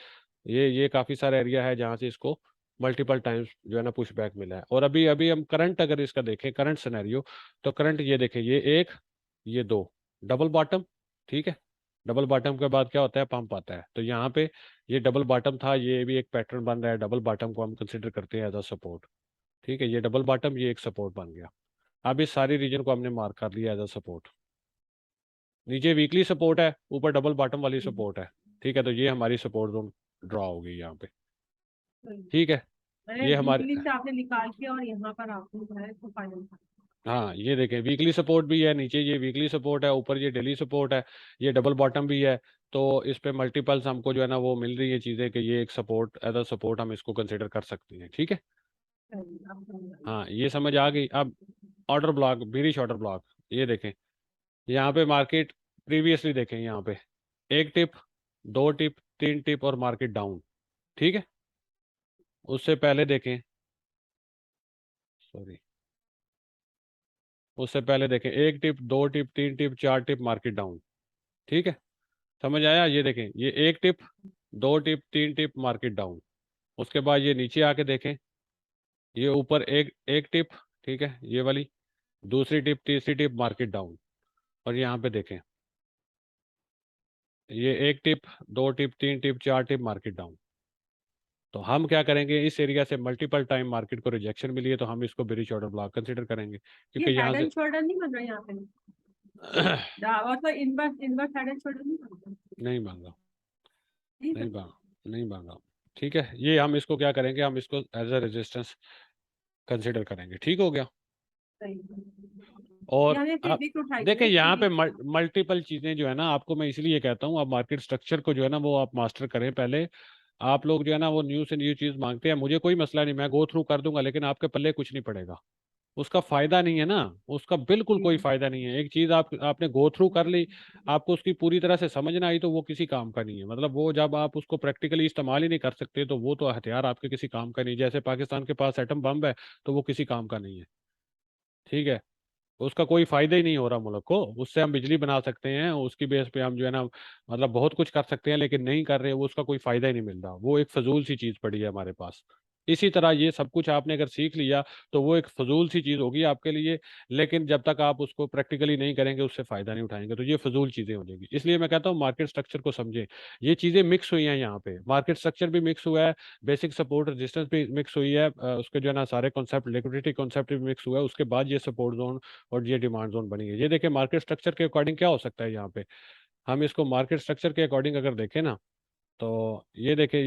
ये काफ़ी सारा एरिया है जहाँ से इसको मल्टीपल टाइम्स जो है ना पुश बैक मिला है। और अभी अभी हम करंट अगर इसका देखें, करंट सिनेरियो, तो करंट ये देखें, ये एक, ये दो, डबल बॉटम, ठीक है। डबल बॉटम के बाद क्या होता है, पंप आता है। तो यहाँ पे ये डबल बॉटम था, ये भी एक पैटर्न बन रहा है, डबल बॉटम को हम कंसिडर करते हैं एज अ सपोर्ट, ठीक है। ये डबल बॉटम, ये एक सपोर्ट बन गया। अब इस सारी रीजन को हमने मार्क कर लिया एज अ सपोर्ट। नीचे वीकली सपोर्ट है, ऊपर डबल बॉटम वाली सपोर्ट है, ठीक है। तो ये हमारी सपोर्ट जोन ड्रॉ होगी यहाँ पे, ठीक है। मैंने ये हमारे, वीकली से आपने निकाल के और यहाँ पर आपने जो है तो फाइनल। हाँ ये देखें, वीकली सपोर्ट भी है, नीचे ये वीकली सपोर्ट है, ऊपर ये डेली सपोर्ट है, ये डबल बॉटम भी है। तो इस पे मल्टीपल्स हमको जो है ना वो मिल रही है चीज़ें, कि ये एक सपोर्ट एज अ सपोर्ट हम इसको कंसिडर कर सकते हैं, ठीक है। हाँ ये समझ आ गई। अब order block, bearish order block, ये देखें, यहाँ पे मार्केट प्रीवियसली देखें, यहाँ पे एक टिप, दो टिप, तीन टिप और मार्केट डाउन, ठीक है। उससे पहले देखें, सॉरी, उससे पहले देखें, एक टिप, दो टिप, तीन टिप, चार टिप, मार्केट डाउन, ठीक है। समझ आया। ये देखें, ये एक टिप, दो टिप, तीन टिप, मार्केट डाउन। उसके बाद ये नीचे आके देखें, ये ऊपर एक एक टिप, ठीक है, ये वाली, दूसरी टिप, तीसरी टिप, मार्केट डाउन। और यहाँ पे देखें, ये एक टिप, दो टिप, तीन टिप, चार टिप, मार्केट डाउन। तो हम क्या करेंगे, इस एरिया से मल्टीपल टाइम मार्केट को रिजेक्शन मिली है, तो हम इसको बेरिश ऑर्डर ब्लॉक कंसिडर करेंगे, ये क्योंकि यहाँ हेड से एंड शोल्डर नहीं बन रहा यहाँ पे। और तो inverse inverse head and shoulder नहीं बन रहा। नहीं मांगा, नहीं नहीं बन मांगा, नहीं मांगा, ठीक है। ये हम इसको क्या करेंगे, हम इसको एज अ रेजिस्टेंस कंसिडर करेंगे, ठीक हो गया। रही। और यानी फिर आप बिग उठाई देखिए है यहाँ पे कि मल्टीपल चीजें जो है ना, आपको मैं इसलिए कहता हूँ आप मार्केट स्ट्रक्चर को जो है ना वो आप मास्टर करें पहले। आप लोग जो है ना वो न्यू से न्यू चीज मांगते हैं, मुझे कोई मसला नहीं, मैं गो थ्रू कर दूंगा, लेकिन आपके पल्ले कुछ नहीं पड़ेगा। उसका फायदा नहीं है ना, उसका बिल्कुल कोई हम्म, फायदा नहीं है। एक चीज आपने गो थ्रू कर ली, आपको उसकी पूरी तरह से समझ ना आई, तो वो किसी काम का नहीं है। मतलब वो जब आप उसको प्रैक्टिकली इस्तेमाल ही नहीं कर सकते, तो वो तो हथियार आपके किसी काम का नहीं। जैसे पाकिस्तान के पास एटम बम है, तो वो किसी काम का नहीं है। ठीक है, उसका कोई फायदा ही नहीं हो रहा मुल्क को। उससे हम बिजली बना सकते हैं, उसकी बेस पे हम जो है ना मतलब बहुत कुछ कर सकते हैं, लेकिन नहीं कर रहे, वो उसका कोई फायदा ही नहीं मिल रहा। वो एक फजूल सी चीज पड़ी है हमारे पास। इसी तरह ये सब कुछ आपने अगर सीख लिया, तो वो एक फजूल सी चीज होगी आपके लिए। लेकिन जब तक आप उसको प्रैक्टिकली नहीं करेंगे, उससे फायदा नहीं उठाएंगे, तो ये फजूल चीजें हो जाएगी। इसलिए मैं कहता हूँ मार्केट स्ट्रक्चर को समझें। ये चीजें मिक्स हुई हैं यहाँ पे, मार्केट स्ट्रक्चर भी मिक्स हुआ है, बेसिक सपोर्ट रेजिस्टेंस भी मिक्स हुई है, उसके जो है ना सारे कॉन्सेप्ट, लिक्विडिटी कॉन्सेप्ट भी मिक्स हुआ है। उसके बाद ये सपोर्ट जोन और ये डिमांड जोन बनी है। ये देखिए मार्केट स्ट्रक्चर के अकॉर्डिंग क्या हो सकता है यहाँ पे। हम इसको मार्केट स्ट्रक्चर के अकॉर्डिंग अगर देखें ना, तो ये देखिए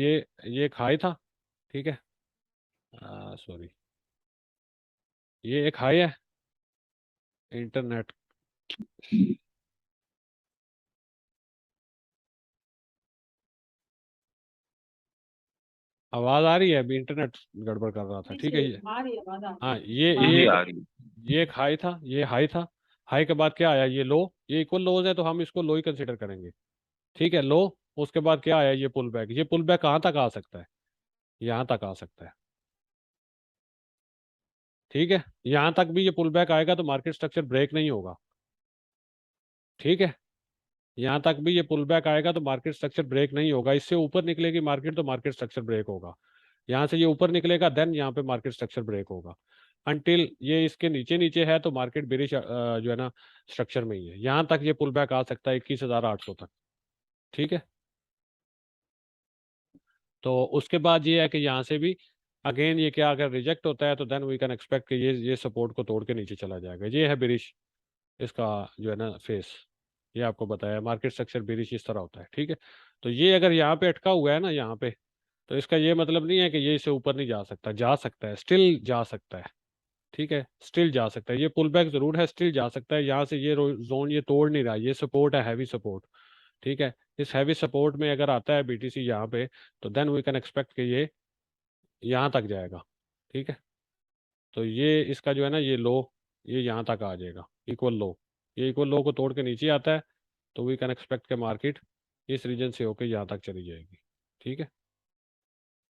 ये एक हाई था। ठीक है, सॉरी, ये एक हाई है। इंटरनेट, आवाज आ रही है? अभी इंटरनेट गड़बड़ कर रहा था। ठीक है, पीछे ये आ रही है आवाज, आ रही हाँ, है। हाँ ये जी, एक, आ रही है। ये एक हाई था, ये हाई था। हाई के बाद क्या आया? ये लो। ये इक्वल लोज है, तो हम इसको लो ही कंसिडर करेंगे। ठीक है, लो। उसके बाद क्या आया? ये पुल बैक। ये पुल बैक कहाँ तक आ सकता है? यहाँ तक आ सकता है। ठीक है, यहां तक भी ये पुल बैक आएगा, तो मार्केट स्ट्रक्चर ब्रेक नहीं होगा। ठीक है, यहां तक भी ये पुल बैक आएगा, तो मार्केट स्ट्रक्चर ब्रेक नहीं होगा। इससे ऊपर निकलेगी मार्केट, तो मार्केट स्ट्रक्चर ब्रेक होगा। यहाँ से ये ऊपर निकलेगा, देन यहाँ पे मार्केट स्ट्रक्चर ब्रेक होगा। अनटिल ये इसके नीचे नीचे है, तो मार्केट बेरिश जो है ना स्ट्रक्चर में ही है। यहाँ तक ये पुल बैक आ सकता है 21,800 तक। ठीक है, तो उसके बाद ये है कि यहाँ से भी अगेन ये क्या, अगर रिजेक्ट होता है, तो देन वी कैन एक्सपेक्ट कि ये सपोर्ट को तोड़ के नीचे चला जाएगा। ये है बेरिश इसका जो है ना फेस। ये आपको बताया मार्केट स्ट्रक्चर बेरिश इस तरह होता है। ठीक है, तो ये अगर यहाँ पे अटका हुआ है ना यहाँ पे, तो इसका ये मतलब नहीं है कि ये इससे ऊपर नहीं जा सकता। जा सकता है, स्टिल जा सकता है। ठीक है, स्टिल जा सकता है। ये पुल बैक जरूर है, स्टिल जा सकता है। यहाँ से ये जोन ये तोड़ नहीं रहा। ये सपोर्ट है, हैवी सपोर्ट। ठीक है, इस हैवी सपोर्ट में अगर आता है बीटीसी यहाँ पे, तो देन वी कैन एक्सपेक्ट कि ये यहाँ तक जाएगा। ठीक है, तो ये इसका जो है ना ये लो, ये यहाँ तक आ जाएगा, इक्वल लो। ये इक्वल लो को तोड़ के नीचे आता है, तो वी कैन एक्सपेक्ट के मार्केट इस रीजन से होकर यहाँ तक चली जाएगी। ठीक है,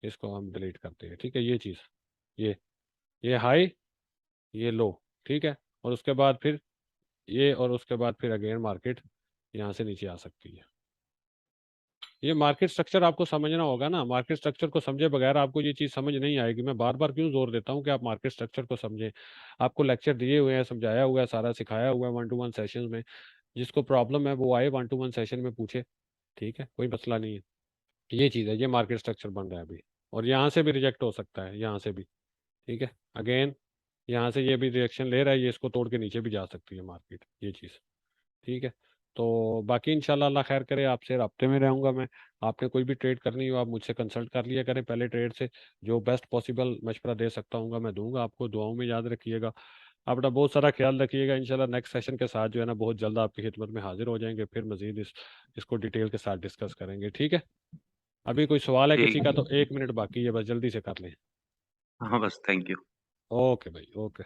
इसको हम डिलीट करते हैं। ठीक है, ये चीज़, ये हाई, ये लो। ठीक है, और उसके बाद फिर ये, और उसके बाद फिर अगेन मार्केट यहाँ से नीचे आ सकती है। ये मार्केट स्ट्रक्चर आपको समझना होगा ना। मार्केट स्ट्रक्चर को समझे बगैर आपको ये चीज़ समझ नहीं आएगी। मैं बार बार क्यों जोर देता हूँ कि आप मार्केट स्ट्रक्चर को समझें। आपको लेक्चर दिए हुए हैं, समझाया हुआ है, सारा सिखाया हुआ है 1-to-1 सेशन में। जिसको प्रॉब्लम है वो आए 1-to-1 सेशन में पूछे। ठीक है, कोई मसला नहीं है। ये चीज़ है, ये मार्केट स्ट्रक्चर बन रहा है अभी। और यहाँ से भी रिजेक्ट हो सकता है, यहाँ से भी। ठीक है, अगेन यहाँ से ये भी रिएक्शन ले रहा है, ये इसको तोड़ के नीचे भी जा सकती है मार्केट, ये चीज़। ठीक है, तो बाकी इंशाल्लाह अल्लाह खैर करे, आपसे राब्ते में रहूंगा मैं। आपने कोई भी ट्रेड करनी हो, आप मुझसे कंसल्ट कर लिया करें पहले ट्रेड से। जो बेस्ट पॉसिबल मशवरा दे सकता हूँ मैं दूंगा आपको। दुआओं में याद रखिएगा। अपना बहुत सारा ख्याल रखिएगा। इंशाल्लाह नेक्स्ट सेशन के साथ जो है ना बहुत जल्द आपकी खिदमत में हाजिर हो जाएंगे। फिर मजीद इसको डिटेल के साथ डिस्कस करेंगे। ठीक है, अभी कोई सवाल है किसी ठीक का, है। तो 1 मिनट बाकी है, बस जल्दी से कर लें। हाँ, बस थैंक यू। ओके भाई, ओके।